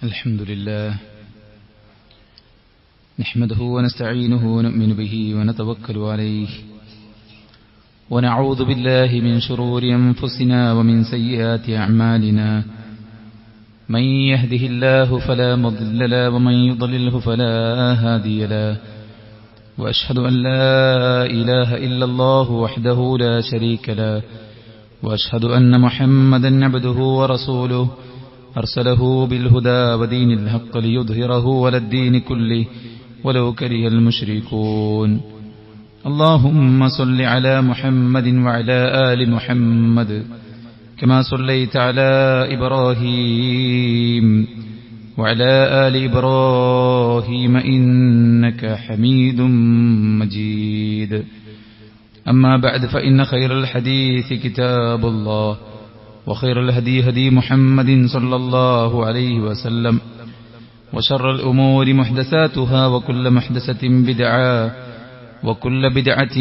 الحمد لله نحمده ونستعينه ونؤمن به ونتوكل عليه ونعوذ بالله من شرور أنفسنا ومن سيئات أعمالنا من يهده الله فلا مضل له ومن يضلله فلا هادي له وأشهد أن لا إله إلا الله وحده لا شريك له وأشهد أن محمدا عبده ورسوله أرسله بالهدى ودين الحق ليظهره على الدين كله ولو كره المشركون اللهم صل على محمد وعلى آل محمد كما صليت على إبراهيم وعلى آل إبراهيم إنك حميد مجيد أما بعد فإن خير الحديث كتاب الله وخير الهدي هدي محمد صلى الله عليه وسلم وشر الأمور محدثاتها وكل محدثة بدعة وكل بدعة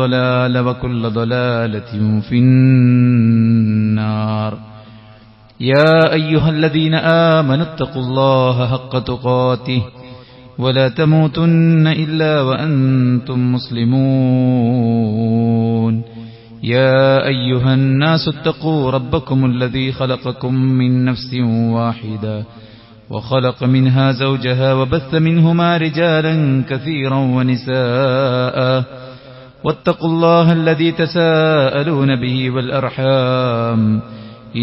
ضلالة وكل ضلالة في النار يا أيها الذين آمنوا اتقوا الله حق تقاته ولا تموتن إلا وأنتم مسلمون يا أيها الناس اتقوا ربكم الذي خلقكم من نفس واحدة وخلق منها زوجها وبث منهما رجالا كثيرا ونساء واتقوا الله الذي تساءلون به والأرحام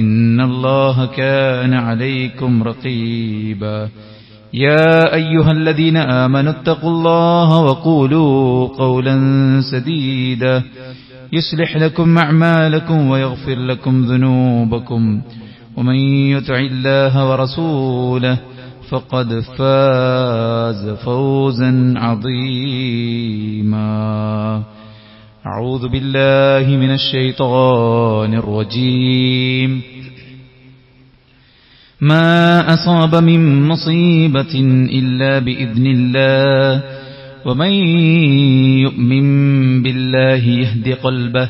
إن الله كان عليكم رقيبا يا أيها الذين آمنوا اتقوا الله وقولوا قولا سديدا يصلح لكم أعمالكم ويغفر لكم ذنوبكم ومن يطع الله ورسوله فقد فاز فوزا عظيما أعوذ بالله من الشيطان الرجيم ما أصاب من مصيبة إلا بإذن الله ومن يؤمن بالله يهد قلبه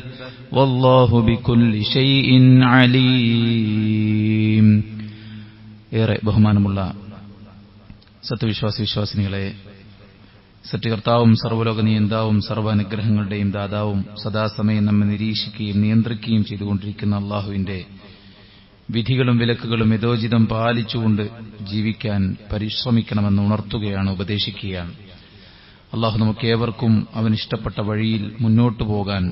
والله بكل شيء عليم. ഏറെ ബഹുമാനമുള്ള സത്യവിശ്വാസിനികളെ, സത്യകർത്താവും സർവ്വലോക നിയന്താവും സർവ്വാനുഗ്രഹങ്ങളുടെയും ദാതാവും സദാസമയം നമ്മെ നിരീക്ഷിക്കുകയും നിയന്ത്രിക്കുകയും ചെയ്തുകൊണ്ടിരിക്കുന്ന അള്ളാഹുവിന്റെ വിധികളും വിലക്കുകളും യഥോചിതം പാലിച്ചുകൊണ്ട് ജീവിക്കാൻ പരിശ്രമിക്കണമെന്ന് ഉണർത്തുകയാണ്, ഉപദേശിക്കുകയാണ്. അള്ളാഹു നമുക്കേവർക്കും അവനിഷ്ടപ്പെട്ട വഴിയിൽ മുന്നോട്ടു പോകാൻ,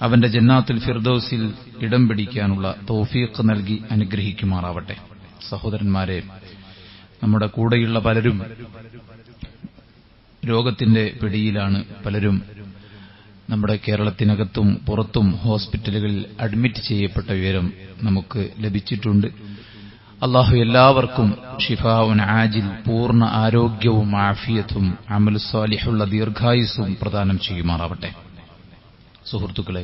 അവന്റെ ജന്നാത്തുൽ ഫിർദൗസിൽ ഇടം പിടിക്കാനുള്ള തൗഫീഖ് നൽകി അനുഗ്രഹിക്കുമാറാവട്ടെ. സഹോദരന്മാരെ, നമ്മുടെ കൂടെയുള്ള പലരും രോഗത്തിന്റെ പിടിയിലാണ്. പലരും നമ്മുടെ കേരളത്തിനകത്തും പുറത്തും ഹോസ്പിറ്റലുകളിൽ അഡ്മിറ്റ് ചെയ്യപ്പെട്ട വിവരം നമുക്ക് ലഭിച്ചിട്ടുണ്ട്. അള്ളാഹു എല്ലാവർക്കും ഷിഫാഉൻ ആജിൽ, പൂർണ്ണ ആരോഗ്യവും ആഫിയത്തും അമൽ സ്വാലിഹുള്ള ദീർഘായുസ്സും പ്രദാനം ചെയ്യുമാറാവട്ടെ. സുഹൃത്തുക്കളെ,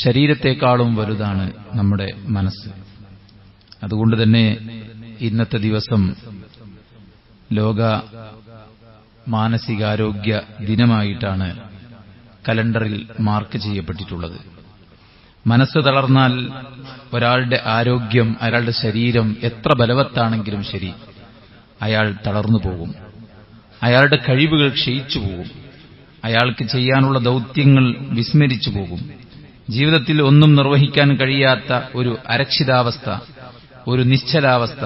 ശരീരത്തെക്കാളും വലുതാണ് നമ്മുടെ മനസ്സ്. അതുകൊണ്ട് തന്നെ ഇന്നത്തെ ദിവസം ലോക മാനസികാരോഗ്യ ദിനമായിട്ടാണ് കലണ്ടറിൽ മാർക്ക് ചെയ്യപ്പെട്ടിട്ടുള്ളത്. മനസ്സ് തളർന്നാൽ ഒരാളുടെ ആരോഗ്യം, അയാളുടെ ശരീരം എത്ര ബലവത്താണെങ്കിലും ശരി, അയാൾ തളർന്നു പോകും. അയാളുടെ കഴിവുകൾ ക്ഷയിച്ചു പോകും. അയാൾക്ക് ചെയ്യാനുള്ള ദൗത്യങ്ങൾ വിസ്മരിച്ചു പോകും. ജീവിതത്തിൽ ഒന്നും നിർവഹിക്കാൻ കഴിയാത്ത ഒരു അരക്ഷിതാവസ്ഥ, ഒരു നിശ്ചലാവസ്ഥ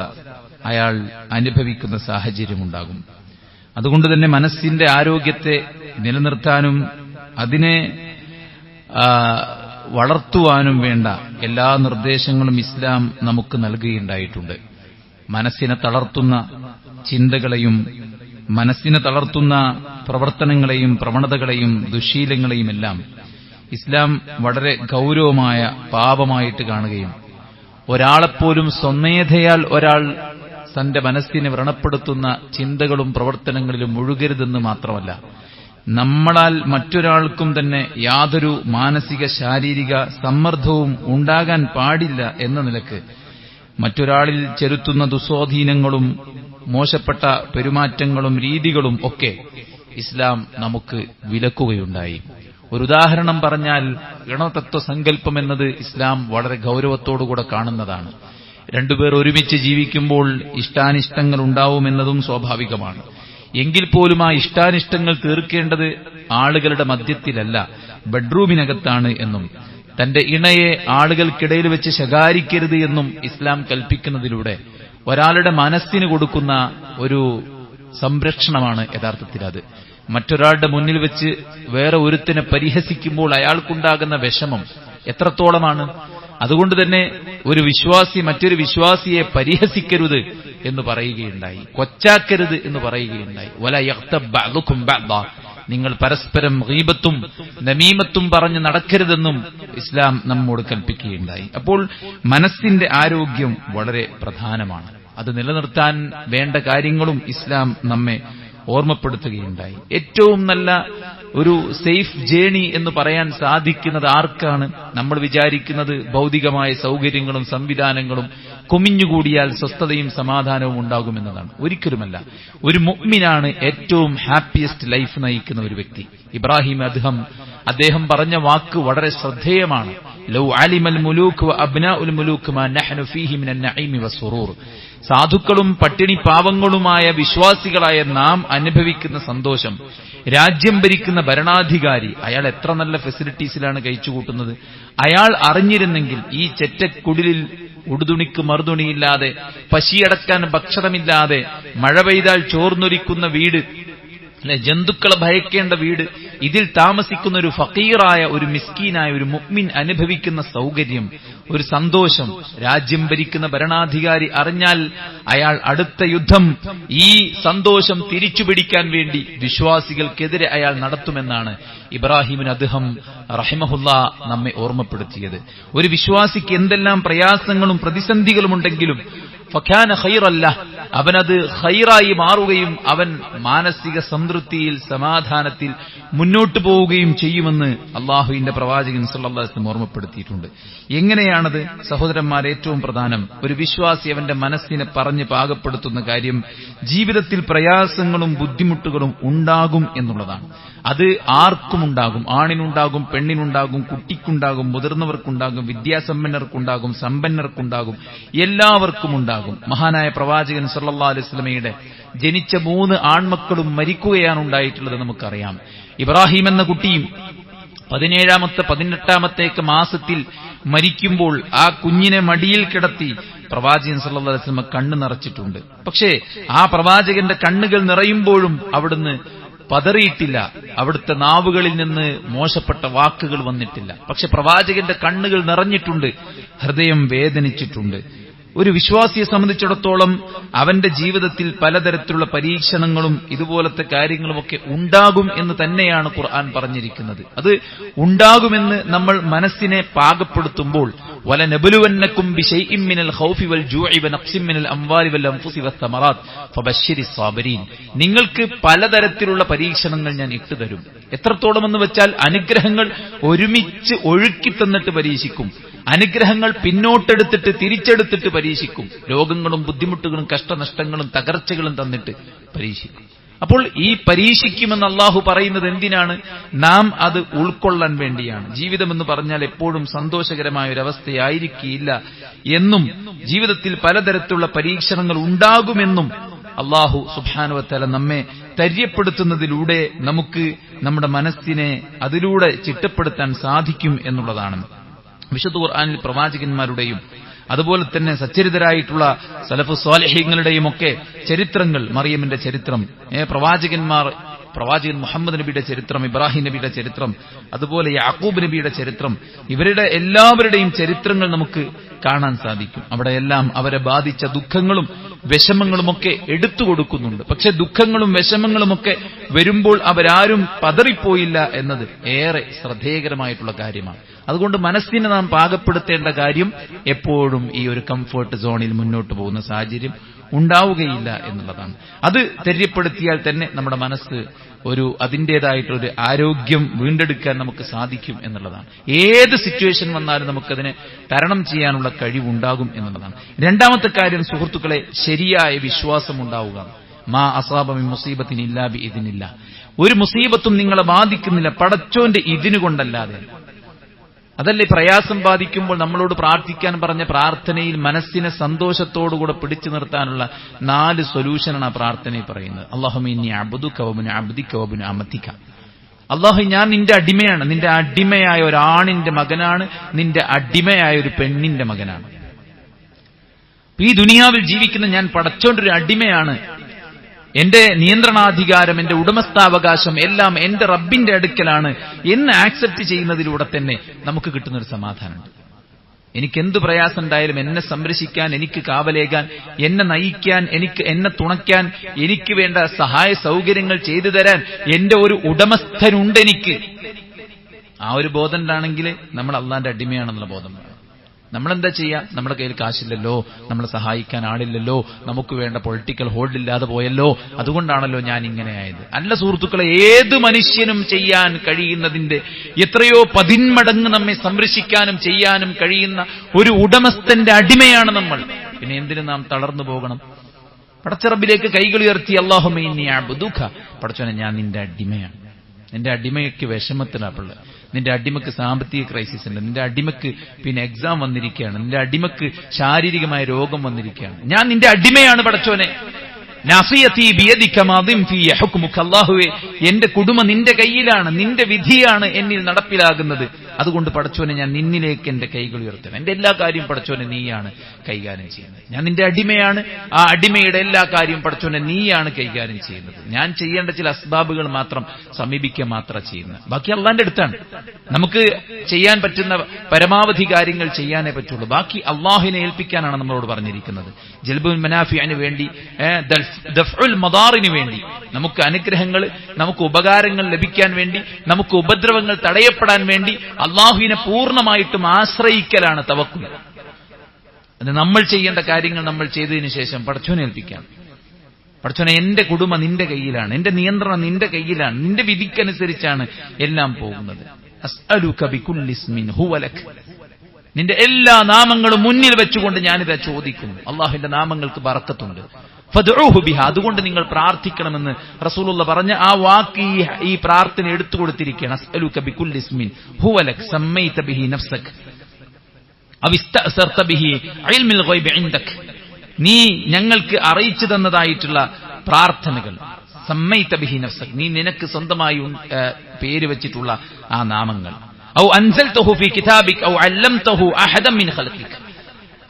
അയാൾ അനുഭവിക്കുന്ന സാഹചര്യമുണ്ടാകും. അതുകൊണ്ട് തന്നെ മനസ്സിന്റെ ആരോഗ്യത്തെ നിലനിർത്താനും അതിനെ വളർത്തുവാനും വേണ്ട എല്ലാ നിർദ്ദേശങ്ങളും ഇസ്ലാം നമുക്ക് നൽകുകയുണ്ടായിട്ടുണ്ട്. മനസ്സിനെ തളർത്തുന്ന ചിന്തകളെയും മനസ്സിനെ തളർത്തുന്ന പ്രവർത്തനങ്ങളെയും പ്രവണതകളെയും ദുശ്ശീലങ്ങളെയുമെല്ലാം ഇസ്ലാം വളരെ ഗൗരവമായ പാപമായിട്ട് കാണുകയും ഒരാളെപ്പോലും സ്വമേധയാൽ ഒരാൾ തന്റെ മനസ്സിനെ വ്രണപ്പെടുത്തുന്ന ചിന്തകളും പ്രവർത്തനങ്ങളിലും മുഴുകരുതെന്ന് മാത്രമല്ല, നമ്മളാൽ മറ്റൊരാൾക്കും തന്നെ യാതൊരു മാനസിക ശാരീരിക സമ്മർദ്ദവും ഉണ്ടാകാൻ പാടില്ല എന്ന നിലക്ക് മറ്റൊരാളിൽ ചെലുത്തുന്ന ദുസ്വാധീനങ്ങളും മോശപ്പെട്ട പെരുമാറ്റങ്ങളും രീതികളും ഒക്കെ ഇസ്ലാം നമുക്ക് വിലക്കുകയുണ്ടായി. ഒരു ഉദാഹരണം പറഞ്ഞാൽ, ഗണതത്വ സങ്കല്പം എന്നത് ഇസ്ലാം വളരെ ഗൗരവത്തോടുകൂടെ കാണുന്നതാണ്. രണ്ടുപേർ ഒരുമിച്ച് ജീവിക്കുമ്പോൾ ഇഷ്ടാനിഷ്ടങ്ങൾ ഉണ്ടാവുമെന്നതും സ്വാഭാവികമാണ്. എങ്കിൽ പോലും ആ ഇഷ്ടാനിഷ്ടങ്ങൾ തീർക്കേണ്ടത് ആളുകളുടെ മധ്യത്തിലല്ല, ബെഡ്റൂമിനകത്താണ് എന്നും തന്റെ ഇണയെ ആളുകൾക്കിടയിൽ വെച്ച് ശകാരിക്കരുത് എന്നും ഇസ്ലാം കൽപ്പിക്കുന്നതിലൂടെ ഒരാളുടെ മനസ്സിന് കൊടുക്കുന്ന ഒരു സംരക്ഷണമാണ് യഥാർത്ഥത്തിൽ അത്. മറ്റൊരാളുടെ മുന്നിൽ വെച്ച് വേറെ ഒരുത്തിനെ പരിഹസിക്കുമ്പോൾ അയാൾക്കുണ്ടാകുന്ന വിഷമം എത്രത്തോളമാണ്. അതുകൊണ്ട് തന്നെ ഒരു വിശ്വാസി മറ്റൊരു വിശ്വാസിയെ പരിഹസിക്കരുത് എന്ന് പറയുകയുണ്ടായി, കൊച്ചാക്കരുത് എന്ന് പറയുകയുണ്ടായി. വല യഗ്തബ് ബഅ്ദുകും ബഅ്ദാ, നിങ്ങൾ പരസ്പരം ഗീബത്തും നമീമത്തും പറഞ്ഞ് നടക്കരുതെന്നും ഇസ്ലാം നമ്മോട് കൽപ്പിക്കുകയുണ്ടായി. അപ്പോൾ മനസ്സിന്റെ ആരോഗ്യം വളരെ പ്രധാനമാണ്. അത് നിലനിർത്താൻ വേണ്ട കാര്യങ്ങളും ഇസ്ലാം നമ്മെ ഓർമ്മപ്പെടുത്തുകയുണ്ടായി. ഏറ്റവും നല്ല ഒരു സേഫ് ജേണി എന്ന് പറയാൻ സാധിക്കുന്നത് ആർക്കാണ്? നമ്മൾ വിചാരിക്കുന്നത് ഭൗതികമായ സൗകര്യങ്ങളും സംവിധാനങ്ങളും കുമിഞ്ഞുകൂടിയാൽ സ്വസ്ഥതയും സമാധാനവും ഉണ്ടാകുമെന്നതാണ്. ഒരിക്കലുമല്ല. ഒരു മുഅ്മിനാണ് ഏറ്റവും ഹാപ്പിയസ്റ്റ് ലൈഫ് നയിക്കുന്ന ഒരു വ്യക്തി. ഇബ്രാഹിം അദ്ഹം അദ്ദേഹം പറഞ്ഞ വാക്ക് വളരെ ശ്രദ്ധേയമാണ്. ലൗ അലിമൽ മുലൂക് വ അബ്നാഉൽ മുലൂക് മാ നഹ്നു ഫീഹി മിനൻ നഈമി വസ്സുറൂർ. സാധുക്കളും പട്ടിണി പാവങ്ങളുമായ വിശ്വാസികളായ നാം അനുഭവിക്കുന്ന സന്തോഷം രാജ്യം ഭരിക്കുന്ന ഭരണാധികാരി അയാൾ എത്ര നല്ല ഫെസിലിറ്റീസിലാണ് കഴിച്ചുകൂട്ടുന്നത്. അയാൾ അറിഞ്ഞിരുന്നെങ്കിൽ ഈ ചെറ്റക്കുടിലിൽ ഉടുതുണിക്ക് മറുതുണിയില്ലാതെ, പശിയടക്കാൻ ഭക്ഷണമില്ലാതെ, മഴ പെയ്താൽ ചോർന്നൊലിക്കുന്ന വീട്, ജന്തുക്കളെ ഭയക്കേണ്ട വീട്, ഇതിൽ താമസിക്കുന്ന ഒരു ഫക്കീറായ ഒരു മിസ്കീനായ ഒരു മുഅ്മിൻ അനുഭവിക്കുന്ന സൗകര്യം, ഒരു സന്തോഷം രാജ്യം ഭരിക്കുന്ന ഭരണാധികാരി അറിഞ്ഞാൽ അയാൾ അടുത്ത യുദ്ധം ഈ സന്തോഷം തിരിച്ചുപിടിക്കാൻ വേണ്ടി വിശ്വാസികൾക്കെതിരെ അയാൾ നടത്തുമെന്നാണ് ഇബ്രാഹിം അദ്ഹം റഹിമഹുല്ലാ നമ്മെ ഓർമ്മപ്പെടുത്തിയത്. ഒരു വിശ്വാസിക്ക് എന്തെല്ലാം പ്രയാസങ്ങളും പ്രതിസന്ധികളും ഉണ്ടെങ്കിലും ഫകാന ഖൈറല്ല, അവനത് ഖൈറായി മാറുകയും അവൻ മാനസിക സംതൃപ്തിയിൽ സമാധാനത്തിൽ മുന്നോട്ടു പോവുകയും ചെയ്യുമെന്ന് അള്ളാഹുവിന്റെ പ്രവാചകൻ സല്ലല്ലാഹു അലൈഹി വസല്ലം ഓർമ്മപ്പെടുത്തിയിട്ടുണ്ട്. എങ്ങനെയാണത് സഹോദരന്മാർ? ഏറ്റവും പ്രധാനം, ഒരു വിശ്വാസി അവന്റെ മനസ്സിനെ പറഞ്ഞ് പാകപ്പെടുത്തുന്ന കാര്യം ജീവിതത്തിൽ പ്രയാസങ്ങളും ബുദ്ധിമുട്ടുകളും ഉണ്ടാകും എന്നുള്ളതാണ്. അത് ആർക്കുമുണ്ടാകും. ആണിനുണ്ടാകും, പെണ്ണിനുണ്ടാകും, കുട്ടിക്കുണ്ടാകും, മുതിർന്നവർക്കുണ്ടാകും, വിദ്യാസമ്പന്നർക്കുണ്ടാകും, സമ്പന്നർക്കുണ്ടാകും, എല്ലാവർക്കും ഉണ്ടാകും. മഹാനായ പ്രവാചകൻ സല്ലല്ലാഹു അലൈഹി വസല്ലമയുടെ ജനിച്ച 3 ആൺമക്കളും മരിക്കുകയാണ് ഉണ്ടായിട്ടുള്ളത് നമുക്കറിയാം. ഇബ്രാഹിം എന്ന കുട്ടിയും 17ാമത്തെ 18ാമത്തെ മാസത്തിൽ മരിക്കുമ്പോൾ ആ കുഞ്ഞിനെ മടിയിൽ കിടത്തി പ്രവാചകൻ സല്ലല്ലാഹു അലൈഹി വസല്ലം കണ്ണ് നിറച്ചിട്ടുണ്ട്. പക്ഷേ ആ പ്രവാചകന്റെ കണ്ണുകൾ നിറയുമ്പോഴും അവിടുന്ന് പതറിയിട്ടില്ല, അവിടുത്തെ നാവുകളിൽ നിന്ന് മോശപ്പെട്ട വാക്കുകൾ വന്നിട്ടില്ല. പക്ഷെ പ്രവാചകന്റെ കണ്ണുകൾ നിറഞ്ഞിട്ടുണ്ട്, ഹൃദയം വേദനിച്ചിട്ടുണ്ട്. ഒരു വിശ്വാസിയെ സംബന്ധിച്ചിടത്തോളം അവന്റെ ജീവിതത്തിൽ പലതരത്തിലുള്ള പരീക്ഷണങ്ങളും ഇതുപോലത്തെ കാര്യങ്ങളുമൊക്കെ ഉണ്ടാകും എന്ന് തന്നെയാണ് ഖുർആൻ പറഞ്ഞിരിക്കുന്നത്. അത് ഉണ്ടാകുമെന്ന് നമ്മൾ മനസ്സിനെ പാകപ്പെടുത്തുമ്പോൾ വലനബ്ലുവന്നകും ബിശൈഇൻ മിനൽ ഖൗഫി വൽ ജൂഇ വനഖ്സിൻ മിനൽ അംവാലി വൽ അൻഫുസി വസ്സമറാത്ത് ഫബശ്ശിരിസ് സാബിരീൻ. നിങ്ങൾക്ക് പലതരത്തിലുള്ള പരീക്ഷണങ്ങൾ ഞാൻ ഇട്ടുതരും. എത്രത്തോളം എന്ന് വെച്ചാൽ അനുഗ്രഹങ്ങൾ ഒരുമിച്ച് ഒഴുക്കി തന്നിട്ട് പരീക്ഷിക്കും, അനുഗ്രഹങ്ങൾ പിന്നോട്ടെടുത്തിട്ട് തിരിച്ചെടുത്തിട്ട് പരീക്ഷിക്കും, രോഗങ്ങളും ബുദ്ധിമുട്ടുകളും കഷ്ടനഷ്ടങ്ങളും തകർച്ചകളും തന്നിട്ട് പരീക്ഷിക്കും. അപ്പോൾ ഈ പരീക്ഷിക്കുമെന്ന് അള്ളാഹു പറയുന്നത് എന്തിനാണ്? നാം അത് ഉൾക്കൊള്ളാൻ വേണ്ടിയാണ്. ജീവിതമെന്ന് പറഞ്ഞാൽ എപ്പോഴും സന്തോഷകരമായ ഒരവസ്ഥയായിരിക്കില്ല എന്നും ജീവിതത്തിൽ പലതരത്തിലുള്ള പരീക്ഷണങ്ങൾ ഉണ്ടാകുമെന്നും അള്ളാഹു സുബ്ഹാനഹു വ തആല നമ്മെ തര്യപ്പെടുത്തുന്നതിലൂടെ നമുക്ക് നമ്മുടെ മനസ്സിനെ അതിലൂടെ ചിട്ടപ്പെടുത്താൻ സാധിക്കും എന്നുള്ളതാണ്. വിശുദ്ധ ഖുർആനിൽ പ്രവാചകന്മാരുടെയും അതുപോലെ തന്നെ സച്ചരിതരായിട്ടുള്ള സലഫു സ്വാലിഹീങ്ങളുടെയും ഒക്കെ ചരിത്രങ്ങൾ, മറിയമിന്റെ ചരിത്രം, പ്രവാചകൻ മുഹമ്മദ് നബിയുടെ ചരിത്രം, ഇബ്രാഹിം നബിയുടെ ചരിത്രം, അതുപോലെ യാക്കൂബ് നബിയുടെ ചരിത്രം, ഇവരുടെ എല്ലാവരുടെയും ചരിത്രങ്ങൾ നമുക്ക് കാണാൻ സാധിക്കും. അവിടെയെല്ലാം അവരെ ബാധിച്ച ദുഃഖങ്ങളും വിഷമങ്ങളുമൊക്കെ എടുത്തു കൊടുക്കുന്നുണ്ട്. പക്ഷെ ദുഃഖങ്ങളും വിഷമങ്ങളുമൊക്കെ വരുമ്പോൾ അവരാരും പതറിപ്പോയില്ല എന്നത് ഏറെ ശ്രദ്ധേയകരമായിട്ടുള്ള കാര്യമാണ്. അതുകൊണ്ട് മനസ്സിനെ നാം പാകപ്പെടുത്തേണ്ട കാര്യം എപ്പോഴും ഈ ഒരു കംഫർട്ട് സോണിൽ മുന്നോട്ട് പോകുന്ന സാഹചര്യം ഉണ്ടാവുകയില്ല എന്നുള്ളതാണ്. അത് തെര്യപ്പെടുത്തിയാൽ തന്നെ നമ്മുടെ മനസ്സ് അതിൻ്റെതായിട്ടൊരു ആരോഗ്യം വീണ്ടെടുക്കാൻ നമുക്ക് സാധിക്കും എന്നുള്ളതാണ്. ഏത് സിറ്റുവേഷൻ വന്നാലും നമുക്കതിനെ തരണം ചെയ്യാനുള്ള കഴിവുണ്ടാകും എന്നുള്ളതാണ്. രണ്ടാമത്തെ കാര്യം സുഹൃത്തുക്കളെ, ശരിയായ വിശ്വാസം ഉണ്ടാവുക. മാ അസാബ മിൻ മുസീബത്തിൻ ഇല്ലാ ബിഇദ്നില്ലാ. ഒരു മുസീബത്തും നിങ്ങളെ ബാധിക്കുന്നില്ല പടച്ചോന്റെ ഇതിനു കൊണ്ടല്ലാതെ. അതല്ലേ പ്രയാസം ബാധിക്കുമ്പോൾ നമ്മളോട് പ്രാർത്ഥിക്കാൻ പറഞ്ഞ പ്രാർത്ഥനയിൽ മനസ്സിനെ സന്തോഷത്തോടുകൂടെ പിടിച്ചു നിർത്താനുള്ള 4 സൊല്യൂഷനാണ് ആ പ്രാർത്ഥനയിൽ പറയുന്നത്. അല്ലാഹുമ്മ ഇന്നി അബ്ദുക വബ്നു അബ്ദിക വബ്നു അമതിക. അല്ലാഹു, ഞാൻ നിന്റെ അടിമയാണ്. നിന്റെ അടിമയായ ഒരാണിന്റെ മകനാണ്, നിന്റെ അടിമയായ ഒരു പെണ്ണിന്റെ മകനാണ്. ഈ ദുനിയാവിൽ ജീവിക്കുന്ന ഞാൻ പടച്ചോന്റെ ഒരു അടിമയാണ്. എന്റെ നിയന്ത്രണാധികാരം, എന്റെ ഉടമസ്ഥാവകാശം എല്ലാം എന്റെ റബ്ബിന്റെ അടുക്കലാണ് എന്ന് ആക്സെപ്റ്റ് ചെയ്യുന്നതിലൂടെ തന്നെ നമുക്ക് കിട്ടുന്നൊരു സമാധാനമുണ്ട്. എനിക്കെന്ത് പ്രയാസം ഉണ്ടായാലും എന്നെ സംരക്ഷിക്കാൻ, എനിക്ക് കാവലേകാൻ, എന്നെ നയിക്കാൻ, എന്നെ തുണയ്ക്കാൻ, എനിക്ക് വേണ്ട സഹായ സൗകര്യങ്ങൾ ചെയ്തു തരാൻ എന്റെ ഒരു ഉടമസ്ഥനുണ്ട് എനിക്ക്. ആ ഒരു ബോധമുണ്ടാണെങ്കിൽ നമ്മൾ അള്ളാന്റെ അടിമയാണെന്നുള്ള ബോധം വേണം. നമ്മളെന്താ ചെയ്യാ? നമ്മുടെ കയ്യിൽ കാശില്ലല്ലോ, നമ്മളെ സഹായിക്കാൻ ആളില്ലല്ലോ, നമുക്ക് വേണ്ട പൊളിറ്റിക്കൽ ഹോൾഡ് ഇല്ലാതെ പോയല്ലോ, അതുകൊണ്ടാണല്ലോ ഞാൻ ഇങ്ങനെ ആയത്. അല്ല സുഹൃത്തുക്കളെ, ഏത് മനുഷ്യനും ചെയ്യാൻ കഴിയുന്നതിന്റെ എത്രയോ 10 മടങ്ങ് നമ്മെ സംരക്ഷിക്കാനും ചെയ്യാനും കഴിയുന്ന ഒരു ഉടമസ്ഥന്റെ അടിമയാണ് നമ്മൾ. പിന്നെ എന്തിനു നാം തളർന്നു പോകണം? പടച്ചറബിലേക്ക് കൈകൾ ഉയർത്തി അല്ലാഹുമ്മ ഇന്നി അബ്ദുക, പടച്ചോനെ ഞാൻ നിന്റെ അടിമയാണ്. നിന്റെ അടിമയ്ക്ക് വിഷമത്തിലാപ്പുള്ളത്, നിന്റെ അടിമക്ക് സാമ്പത്തിക ക്രൈസിസ് ഉണ്ട്, നിന്റെ അടിമക്ക് പിന്നെ എക്സാം വന്നിരിക്കുകയാണ്, നിന്റെ അടിമക്ക് ശാരീരികമായ രോഗം വന്നിരിക്കുകയാണ്. ഞാൻ നിന്റെ അടിമയാണ് പടച്ചോനെ. നാസിയതി ബിയദിക മാദിൻ ഫീ ഹുക്മുക. അല്ലാഹുവേ, എന്റെ കുടുംബം നിന്റെ കയ്യിലാണ്, നിന്റെ വിധിയാണ് എന്നിൽ നടപ്പിലാകുന്നത്. അതുകൊണ്ട് പടച്ചോനെ ഞാൻ നിന്നിലേക്ക് എന്റെ കൈകൾ ഉയർത്തണം. എന്റെ എല്ലാ കാര്യവും പടച്ചോനെ നീയാണ് കൈകാര്യം ചെയ്യുന്നത്. ഞാൻ നിന്റെ അടിമയാണ്. ആ അടിമയുടെ എല്ലാ കാര്യവും പടച്ചോനെ നീയാണ് കൈകാര്യം ചെയ്യുന്നത്. ഞാൻ ചെയ്യേണ്ട ചില അസ്ബാബുകൾ മാത്രം സമീപിക്കുക മാത്രം ചെയ്യുന്നത്. ബാക്കി അള്ളാന്റെ അടുത്താണ്. നമുക്ക് ചെയ്യാൻ പറ്റുന്ന പരമാവധി കാര്യങ്ങൾ ചെയ്യാനേ പറ്റുള്ളൂ. ബാക്കി അള്ളാഹുവിനെ ഏൽപ്പിക്കാനാണ് നമ്മളോട് പറഞ്ഞിരിക്കുന്നത്. ജൽബുൽ മനാഫിഅന് വേണ്ടി, ദഫ്ഉൽ മദാറിന് വേണ്ടി, നമുക്ക് അനുഗ്രഹങ്ങൾ, നമുക്ക് ഉപകാരങ്ങൾ ലഭിക്കാൻ വേണ്ടി, നമുക്ക് ഉപദ്രവങ്ങൾ തടയപ്പെടാൻ വേണ്ടി അള്ളാഹുവിനെ പൂർണ്ണമായിട്ടും ആശ്രയിക്കലാണ് തവക്കുൽ. അത് നമ്മൾ ചെയ്യേണ്ട കാര്യങ്ങൾ നമ്മൾ ചെയ്തതിനു ശേഷം പടച്ചോനെ ഏൽപ്പിക്കാം. പടച്ചോനെ, എന്റെ കുടുംബം നിന്റെ കയ്യിലാണ്, എന്റെ നിയന്ത്രണം നിന്റെ കയ്യിലാണ്, നിന്റെ വിധിക്കനുസരിച്ചാണ് എല്ലാം പോകുന്നത്. അസ്അലുക ബികുല്ലി ഇസ്മിൻ ഹുവ ലക്. നിന്റെ എല്ലാ നാമങ്ങളും മുന്നിൽ വെച്ചുകൊണ്ട് ഞാനിതാ ചോദിക്കുന്നു. അള്ളാഹുവിന്റെ നാമങ്ങൾക്ക് ബറക്കത്തുണ്ട്. ഫദ്ഉഹു ബിഹാ, അതുകൊണ്ട് നിങ്ങൾ പ്രാർത്ഥിക്കണമെന്ന് റസൂലുള്ള പറഞ്ഞ ആ വാക്ക് ഈ പ്രാർത്ഥന എടുത്തു കൊടുത്തിരിക്കുകയാണ്. അസ്അലുക ബികുല്ലി ഇസ്മിൻ ഹുവ ലക് സമ്മൈത ബിഹി നഫ്സക അവ ഇസ്തഅസർത ബിഹി ഇൽമുൽ ഗൈബി ഇൻദക. നീ ഞങ്ങൾക്ക് അറിയിച്ചു തന്നതായിട്ടുള്ള പ്രാർത്ഥനകൾ. സമ്മൈത ബിഹി നഫ്സക, നീ നിനക്ക് സ്വന്തമായി പേര് വെച്ചിട്ടുള്ള ആ നാമങ്ങൾ. ഔ അൻസൽതഹു ഫീ കിതാബിക ഔ അല്ലംതഹു അഹദൻ മിൻ ഖൽഖിക,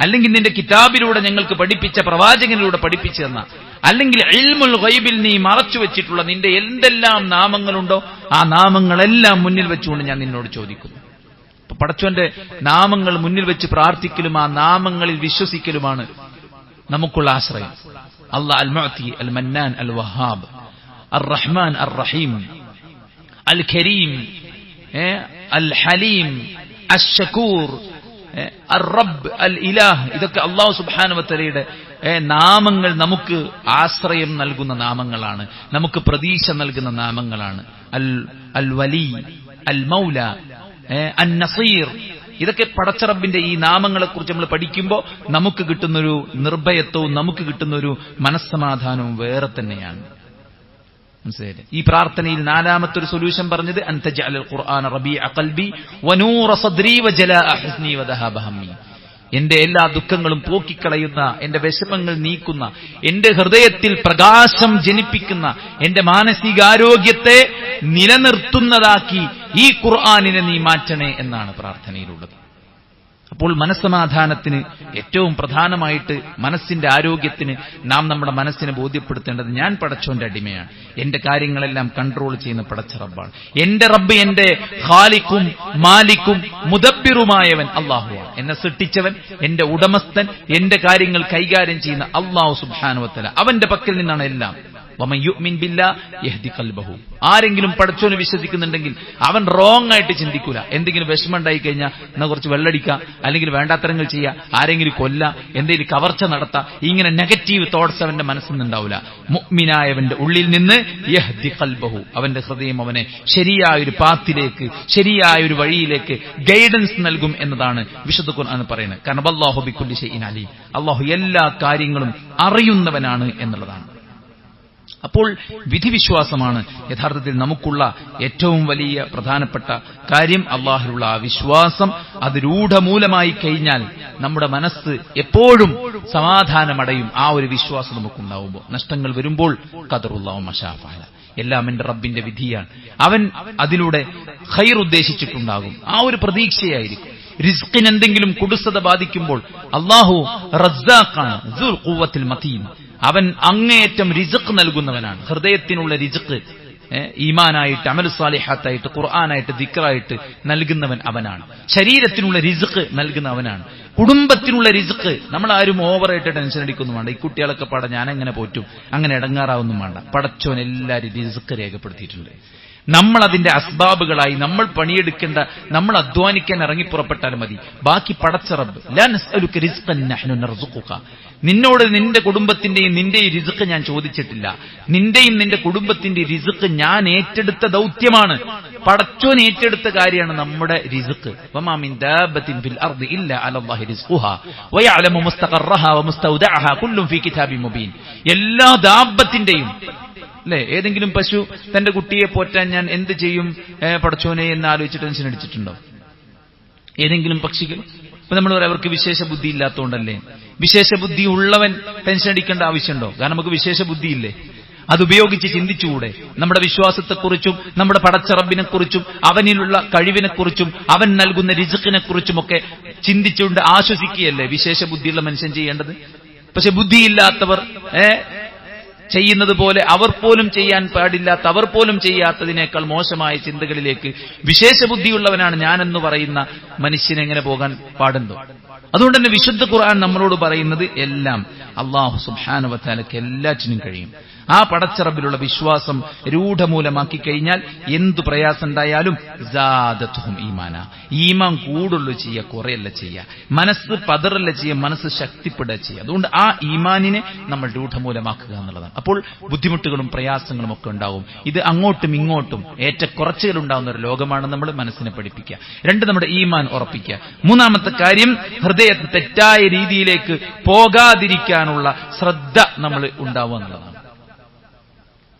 അല്ലെങ്കിൽ നിന്റെ കിതാബിലൂടെ ഞങ്ങൾക്ക് പഠിപ്പിച്ച, പ്രവാചകനിലൂടെ പഠിപ്പിച്ചു തന്ന, അല്ലെങ്കിൽ ഇൽമുൽ ഗൈബിൽ നീ മറച്ചു വെച്ചിട്ടുള്ള നിന്റെ എന്തെല്ലാം നാമങ്ങളുണ്ടോ ആ നാമങ്ങളെല്ലാം മുന്നിൽ വെച്ചുകൊണ്ട് ഞാൻ നിന്നോട് ചോദിക്കുന്നു. അപ്പൊ പടച്ചോന്റെ നാമങ്ങൾ മുന്നിൽ വെച്ച് പ്രാർത്ഥിക്കലും ആ നാമങ്ങളിൽ വിശ്വസിക്കലുമാണ് നമുക്കുള്ള ആശ്രയം. അല്ലാഹ് അൽ മുഅതി, അൽ മന്നാൻ, അൽ വഹാബ്, അർ റഹ്മാൻ, അർ റഹീം, അൽ കരീം, അൽ ഹലീം, അൽ ശകൂർ, അർ-റബ്ബ്, അൽ ഇലാഹ്, ഇതൊക്കെ അല്ലാഹു സുബ്ഹാനഹു വ തആലയുടെ നാമങ്ങൾ നമുക്ക് ആശ്രയം നൽകുന്ന നാമങ്ങളാണ്, നമുക്ക് പ്രതീക്ഷ നൽകുന്ന നാമങ്ങളാണ്. അൽ വലി, അൽ മൗല, അൻ നസീർ, ഇതൊക്കെ പടച്ചറബിന്റെ ഈ നാമങ്ങളെക്കുറിച്ച് നമ്മൾ പഠിക്കുമ്പോൾ നമുക്ക് കിട്ടുന്നൊരു നിർഭയത്വവും നമുക്ക് കിട്ടുന്നൊരു മനസ്സമാധാനവും വേറെ തന്നെയാണ്. മനസ്സിലായില്ലേ? ഈ പ്രാർത്ഥനയിൽ 4ാമത്തെ ഒരു സൊല്യൂഷൻ പറഞ്ഞത് അൻത ജഅലൽ ഖുർആന റബീഅ ഖൽബി വനൂറ സദ്രി വജലാഅ ഹുസ്നി വദഹാബ ഹമ്മി. എന്റെ എല്ലാ ദുഃഖങ്ങളും പോക്കിക്കളയുന്ന, എന്റെ വിഷമങ്ങൾ നീക്കുന്ന, എന്റെ ഹൃദയത്തിൽ പ്രകാശം ജനിപ്പിക്കുന്ന, എന്റെ മാനസികാരോഗ്യത്തെ നിലനിർത്തുന്നതാക്കി ഈ ഖുർആനിനെ നീ മാറ്റണേ എന്നാണ് പ്രാർത്ഥനയിലുള്ളത്. അപ്പോൾ മനസ്സമാധാനത്തിന് ഏറ്റവും പ്രധാനമായിട്ട്, മനസ്സിന്റെ ആരോഗ്യത്തിന് നാം നമ്മുടെ മനസ്സിനെ ബോധ്യപ്പെടുത്തേണ്ടത് ഞാൻ പടച്ചോന്റെ അടിമയാണ്, എന്റെ കാര്യങ്ങളെല്ലാം കൺട്രോൾ ചെയ്യുന്ന പടച്ച റബ്ബാണ്. എന്റെ റബ്ബ് എന്റെ ഖാലിഖും മാലിക്കും മുദബ്ബിറുമായവൻ അല്ലാഹുവാണ്. എന്നെ സൃഷ്ടിച്ചവൻ, എന്റെ ഉടമസ്ഥൻ, എന്റെ കാര്യങ്ങൾ കൈകാര്യം ചെയ്യുന്ന അല്ലാഹു സുബ്ഹാനഹു വ തആല. അവന്റെ പക്കൽ നിന്നാണ് എല്ലാം. വമൻ യുഅ്മിൻ ബില്ലാഹ് യഹ്ദി ഖൽബഹു. ആരെങ്കിലും പടച്ചോനെ വിശ്വസിക്കുന്നുണ്ടെങ്കിൽ അവൻ റോങ് ആയിട്ട് ചിന്തിക്കൂല. എന്തെങ്കിലും വിഷമം ഉണ്ടായി കഴിഞ്ഞാൽ എന്നാ കുറച്ച് വെള്ളടിക്കുക, അല്ലെങ്കിൽ വേണ്ടാത്തരങ്ങൾ ചെയ്യുക, ആരെങ്കിലും കൊല്ല, എന്തെങ്കിലും കവർച്ച നടത്താം, ഇങ്ങനെ നെഗറ്റീവ് തോട്ട്സ് അവന്റെ മനസ്സിൽ നിന്നുണ്ടാവില്ല. മുഅ്മിനായവന്റെ ഉള്ളിൽ നിന്ന് യഹ്ദി ഖൽബഹു, അവന്റെ ഹൃദയം അവനെ ശരിയായൊരു പാത്തിലേക്ക്, ശരിയായൊരു വഴിയിലേക്ക് ഗൈഡൻസ് നൽകും എന്നതാണ് വിശുദ്ധ ഖുർആൻ പറയുന്നത്. കാരണം അല്ലാഹു ബികുല്ലി ഷൈഇൻ അലീം, അല്ലാഹു എല്ലാ കാര്യങ്ങളും അറിയുന്നവനാണ് എന്നുള്ളതാണ്. അപ്പോൾ വിധിവിശ്വാസമാണ് യഥാർത്ഥത്തിൽ നമുക്കുള്ള ഏറ്റവും വലിയ പ്രധാനപ്പെട്ട കാര്യം. അള്ളാഹുവിലുള്ള ആ വിശ്വാസം അത് രൂഢമൂലമായി കഴിഞ്ഞാൽ നമ്മുടെ മനസ്സ് എപ്പോഴും സമാധാനമടയും. ആ ഒരു വിശ്വാസം നമുക്കുണ്ടാവുമ്പോൾ നഷ്ടങ്ങൾ വരുമ്പോൾ ഖദറുല്ലാഹു മാശാ ഫഅല, എല്ലാം എന്റെ റബ്ബിന്റെ വിധിയാണ്, അവൻ അതിലൂടെ ഖൈർ ഉദ്ദേശിച്ചിട്ടുണ്ടാകും. ആ ഒരു പ്രതീക്ഷയായിരിക്കും. റിസ്കിന് എന്തെങ്കിലും കുടുസത ബാധിക്കുമ്പോൾ അല്ലാഹു റസ്സാഖാണ്, ദുൽ ഖുവ്വത്തിൽ മതീൻ, അവൻ അങ്ങേയറ്റം റിസ്ക് നൽകുന്നവനാണ്. ഹൃദയത്തിനുള്ള റിസ്ക് ഈമാനായിട്ട്, അമൽ സാലിഹാത്തായിട്ട്, ഖുർആനായിട്ട്, ദിക്റായിട്ട് നൽകുന്നവൻ അവനാണ്. ശരീരത്തിനുള്ള റിസ്ക് നൽകുന്ന അവനാണ്. കുടുംബത്തിനുള്ള റിസ്ക് നമ്മൾ ആരും ഓവറായിട്ട് ടെൻഷൻ അടിക്കൊന്നും വേണ്ട. ഈ കുട്ടികളൊക്കെ പാടെ ഞാൻ എങ്ങനെ പോറ്റും, അങ്ങനെ ഇടങ്ങാറാവൊന്നും വേണ്ട. പടച്ചോൻ എല്ലാവരും റിസ്ക് രേഖപ്പെടുത്തിയിട്ടുണ്ട്. നമ്മൾ അതിന്റെ അസ്ബാബുകളായി നമ്മൾ പണിയെടുക്കേണ്ട, നമ്മൾ അധ്വാനിക്കാൻ ഇറങ്ങി പുറപ്പെട്ടാൽ മതി. ബാക്കി പടച്ച റബ്ബ്, ലാ നസ്അലുക റിസ്ഖൻ നഹ്നു നർസുഖുക, നിന്നോട് നിന്റെ കുടുംബത്തിന്റെയും നിന്റെയും റിസ്ക് ഞാൻ ചോദിച്ചിട്ടില്ല. നിന്റെയും നിന്റെ കുടുംബത്തിന്റെ റിസ്ക് ഞാൻ ഏറ്റെടുത്ത ദൗത്യമാണ്. പടച്ചോൻ ഏറ്റെടുത്ത കാര്യമാണ് നമ്മുടെ റിസ്ക്. വമാ മിൻ ദാബത്തിൻ ഫിൽ അർദി ഇല്ലാ അലല്ലാഹി റിസ്ഖുഹാ വയഅലമു മുസ്തഖറഹാ വമുസ്തൗദഅഹാ കുല്ലും ഫീ കിതാബിൻ മുബീൻ. എല്ലാ ദാബത്തിന്റെയും അല്ലെ, ഏതെങ്കിലും പശു തന്റെ കുട്ടിയെ പോറ്റാൻ ഞാൻ എന്ത് ചെയ്യും പടച്ചോനെ എന്ന് ആലോചിച്ച് ടെൻഷൻ അടിച്ചിട്ടുണ്ടോ? ഏതെങ്കിലും പക്ഷികൾ? ഇപ്പൊ നമ്മൾ പറയാം അവർക്ക് വിശേഷ ബുദ്ധി ഇല്ലാത്തതുകൊണ്ടല്ലേ. വിശേഷ ബുദ്ധി ഉള്ളവൻ ടെൻഷൻ അടിക്കേണ്ട ആവശ്യമുണ്ടോ? കാരണം നമുക്ക് വിശേഷ ബുദ്ധിയില്ലേ, അതുപയോഗിച്ച് ചിന്തിച്ചുകൂടെ? നമ്മുടെ വിശ്വാസത്തെക്കുറിച്ചും നമ്മുടെ പടച്ച റബ്ബിനെക്കുറിച്ചും അവനിലുള്ള കഴിവിനെക്കുറിച്ചും അവൻ നൽകുന്ന റിസ്ഖിനെക്കുറിച്ചുമൊക്കെ ചിന്തിച്ചുകൊണ്ട് ആശ്വസിക്കുകയല്ലേ വിശേഷ ബുദ്ധിയുള്ള മനുഷ്യൻ ചെയ്യേണ്ടത്. പക്ഷെ ബുദ്ധിയില്ലാത്തവർ ചെയ്യുന്നത് പോലെ അവർ പോലും ചെയ്യാൻ പാടില്ലാത്ത, അവർ പോലും ചെയ്യാത്തതിനേക്കാൾ മോശമായ ചിന്തകളിലേക്ക് വിശേഷ ബുദ്ധിയുള്ളവനാണ് ഞാനെന്ന് പറയുന്ന മനുഷ്യനെങ്ങനെ പോകാൻ പാടുണ്ടോ? അതുകൊണ്ട് തന്നെ വിശുദ്ധ ഖുർആൻ നമ്മളോട് പറയുന്നത് എല്ലാം അല്ലാഹു സുബ്ഹാനഹു വ തആലക്ക് എല്ലാറ്റിനും കഴിയും. ആ പടച്ചറബിലുള്ള വിശ്വാസം രൂഢമൂലമാക്കി കഴിഞ്ഞാൽ എന്തു പ്രയാസം ഉണ്ടായാലും സാദത്തുഹും ഈമാന, ഈമാൻ കൂടുള്ളൂ ചെയ്യുക, കുറയല്ല ചെയ്യുക. മനസ്സ് പതറല്ല ചെയ്യുക, മനസ്സ് ശക്തിപ്പെടുക ചെയ്യുക. അതുകൊണ്ട് ആ ഈമാനിനെ നമ്മൾ രൂഢമൂലമാക്കുക എന്നുള്ളതാണ്. അപ്പോൾ ബുദ്ധിമുട്ടുകളും പ്രയാസങ്ങളും ഒക്കെ ഉണ്ടാവും. ഇത് അങ്ങോട്ടും ഇങ്ങോട്ടും ഏറ്റക്കുറച്ചുകൾ ഉണ്ടാവുന്ന ഒരു ലോകമാണ് നമ്മൾ മനസ്സിനെ പഠിപ്പിക്കുക. രണ്ട്, നമ്മുടെ ഈമാൻ ഉറപ്പിക്കുക. മൂന്നാമത്തെ കാര്യം, ഹൃദയത്തെ തെറ്റായ രീതിയിലേക്ക് പോകാതിരിക്കാനുള്ള ശ്രദ്ധ നമ്മൾ ഉണ്ടാവുക എന്നുള്ളതാണ്.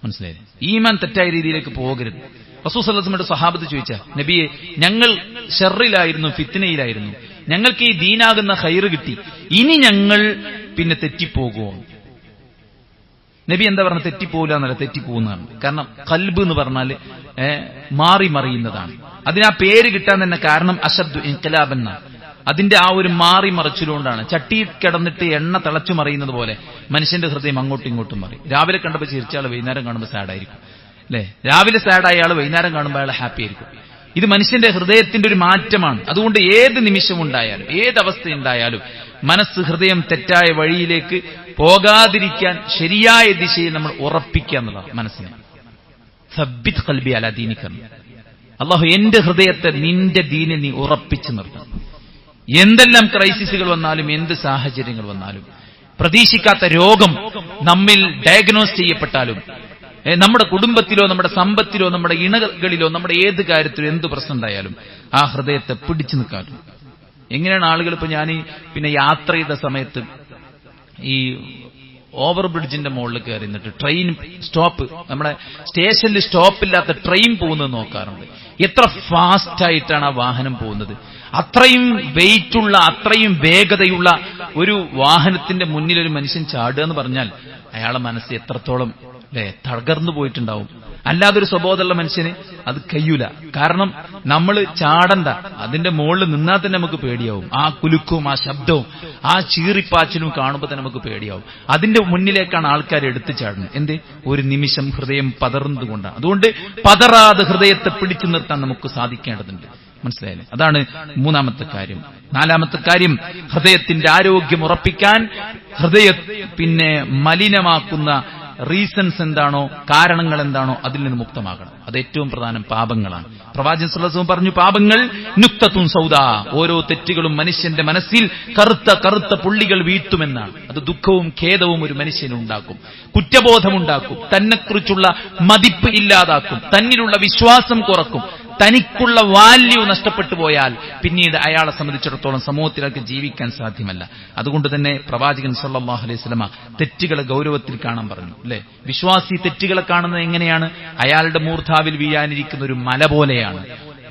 മനസ്സിലായില്ലേ? ഈമാൻ തെറ്റായ രീതിയിലേക്ക് പോകരുത്. റസൂൽ സല്ലല്ലാഹു അലൈഹി വസല്ലം സ്വഹാബത്ത് ചോദിച്ച, നബിയെ, ഞങ്ങൾ ഷർറിലായിരുന്നു, ഫിത്നയിലായിരുന്നു, ഞങ്ങൾക്ക് ഈ ദീനാകുന്ന ഖൈർ കിട്ടി, ഇനി ഞങ്ങൾ പിന്നെ തെറ്റിപ്പോകുമോ? നബി എന്താ പറഞ്ഞത്? തെറ്റിപ്പോകില്ല എന്നല്ല, തെറ്റിപ്പോകുന്നതാണ്. കാരണം ഖൽബ് എന്ന് പറഞ്ഞാൽ മാറി മറിയുന്നതാണ്. അതിനാ പേര് കിട്ടാൻ തന്നെ കാരണം അശദ്ദു ഇൻഖിലാബ് എന്നാണ്. അതിന്റെ ആ ഒരു മാറി മറിച്ചിലുകൊണ്ടാണ്. ചട്ടിയിൽ കിടന്നിട്ട് എണ്ണ തിളച്ചു മറിയുന്നത് പോലെ മനുഷ്യന്റെ ഹൃദയം അങ്ങോട്ടും ഇങ്ങോട്ടും മാറി. രാവിലെ കണ്ടപ്പോൾ ചിരിച്ചാൾ വൈകുന്നേരം കാണുമ്പോൾ സാഡായിരിക്കും, അല്ലെ? രാവിലെ സാഡായ ആൾ വൈകുന്നേരം കാണുമ്പോൾ അയാൾ ഹാപ്പി ആയിരിക്കും. ഇത് മനുഷ്യന്റെ ഹൃദയത്തിന്റെ ഒരു മാറ്റമാണ്. അതുകൊണ്ട് ഏത് നിമിഷം ഉണ്ടായാലും, ഏതവസ്ഥ ഉണ്ടായാലും മനസ്സ്, ഹൃദയം തെറ്റായ വഴിയിലേക്ക് പോകാതിരിക്കാൻ ശരിയായ ദിശയിൽ നമ്മൾ ഉറപ്പിക്കുക എന്നുള്ളതാണ് മനസ്സിനെ. സബ്ബിത് ഖൽബി അലാ ദീനിക, അല്ലാഹു എന്റെ ഹൃദയത്തെ നിന്റെ ദീനിൽ നീ ഉറപ്പിച്ചു നിർത്തണം. എന്തെല്ലാം ക്രൈസിസുകൾ വന്നാലും, എന്ത് സാഹചര്യങ്ങൾ വന്നാലും, പ്രതീക്ഷിക്കാത്ത രോഗം നമ്മിൽ ഡയഗ്നോസ് ചെയ്യപ്പെട്ടാലും, നമ്മുടെ കുടുംബത്തിലോ നമ്മുടെ സമ്പത്തിലോ നമ്മുടെ ഇണകളിലോ നമ്മുടെ ഏത് കാര്യത്തിലോ എന്ത് പ്രശ്നം ഉണ്ടായാലും ആ ഹൃദയത്തെ പിടിച്ചു നിൽക്കാനും. എങ്ങനെയാണ് ആളുകൾ, ഇപ്പൊ ഞാൻ പിന്നെ യാത്ര ചെയ്ത സമയത്ത് ഈ ഓവർ ബ്രിഡ്ജിന്റെ മുകളിൽ കയറി നിന്നിട്ട് ട്രെയിൻ സ്റ്റോപ്പ്, നമ്മുടെ സ്റ്റേഷനിൽ സ്റ്റോപ്പില്ലാത്ത ട്രെയിൻ പോകുന്നത് നോക്കാറുണ്ട്. എത്ര ഫാസ്റ്റായിട്ടാണ് ആ വാഹനം പോകുന്നത്. അത്രയും വെയിറ്റുള്ള, അത്രയും വേഗതയുള്ള ഒരു വാഹനത്തിന്റെ മുന്നിൽ ഒരു മനുഷ്യൻ ചാടുക എന്ന് പറഞ്ഞാൽ അയാളെ മനസ്സ് എത്രത്തോളം തകർന്നു പോയിട്ടുണ്ടാവും. അല്ലാതൊരു സ്വബോധമുള്ള മനുഷ്യന് അത് കഴിയൂല. കാരണം നമ്മൾ ചാടണ്ട, അതിന്റെ മുകളിൽ നിന്നാൽ തന്നെ നമുക്ക് പേടിയാവും. ആ കുലുക്കും ആ ശബ്ദവും ആ ചീറിപ്പാച്ചിലും കാണുമ്പോൾ തന്നെ നമുക്ക് പേടിയാവും. അതിന്റെ മുന്നിലേക്കാണ് ആൾക്കാർ എടുത്തു ചാടുന്നത്. എന്ത്? ഒരു നിമിഷം ഹൃദയം പതറുന്നതുകൊണ്ടാണ്. അതുകൊണ്ട് പതറാതെ ഹൃദയത്തെ പിടിച്ചു നിർത്താൻ നമുക്ക് സാധിക്കേണ്ടതുണ്ട്. മനസ്സിലായില്ലേ? അതാണ് മൂന്നാമത്തെ കാര്യം. നാലാമത്തെ കാര്യം, ഹൃദയത്തിന്റെ ആരോഗ്യം ഉറപ്പിക്കാൻ ഹൃദയം പിന്നെ മലിനമാക്കുന്ന റീസൺസ് എന്താണോ, കാരണങ്ങൾ എന്താണോ, അതിൽ നിന്ന് മുക്തമാകണം. അത് ഏറ്റവും പ്രധാനം പാപങ്ങളാണ്. പ്രവാചകൻ സല്ലല്ലാഹു അലൈഹി വസല്ലം പറഞ്ഞു, പാപങ്ങൾ നുക്തത്തുൻ സൗദാ, ഓരോ തെറ്റുകളും മനുഷ്യന്റെ മനസ്സിൽ കറുത്ത കറുത്ത പുള്ളികൾ വീഴ്ത്തുമെന്നാണ്. അത് ദുഃഖവും ഖേദവും ഒരു മനുഷ്യനുണ്ടാക്കും, കുറ്റബോധമുണ്ടാക്കും, തന്നെക്കുറിച്ചുള്ള മതിപ്പ് ഇല്ലാതാക്കും, തന്നിലുള്ള വിശ്വാസം കുറക്കും, തനിക്കുള്ള വാല്യൂ നഷ്ടപ്പെട്ടു പോയാൽ പിന്നീട് അയാളെ സംബന്ധിച്ചിടത്തോളം സമൂഹത്തിലേക്ക് ജീവിക്കാൻ സാധ്യമല്ല. അതുകൊണ്ട് തന്നെ പ്രവാചകൻ സല്ലല്ലാഹു അലൈഹി വസല്ലമ തെറ്റുകളെ ഗൗരവത്തിൽ കാണാൻ പറഞ്ഞു. അല്ലെ, വിശ്വാസി തെറ്റുകളെ കാണുന്നത് എങ്ങനെയാണ്? അയാളുടെ മൂർധാവിൽ വീഴാനിരിക്കുന്ന ഒരു മല പോലെയാണ്,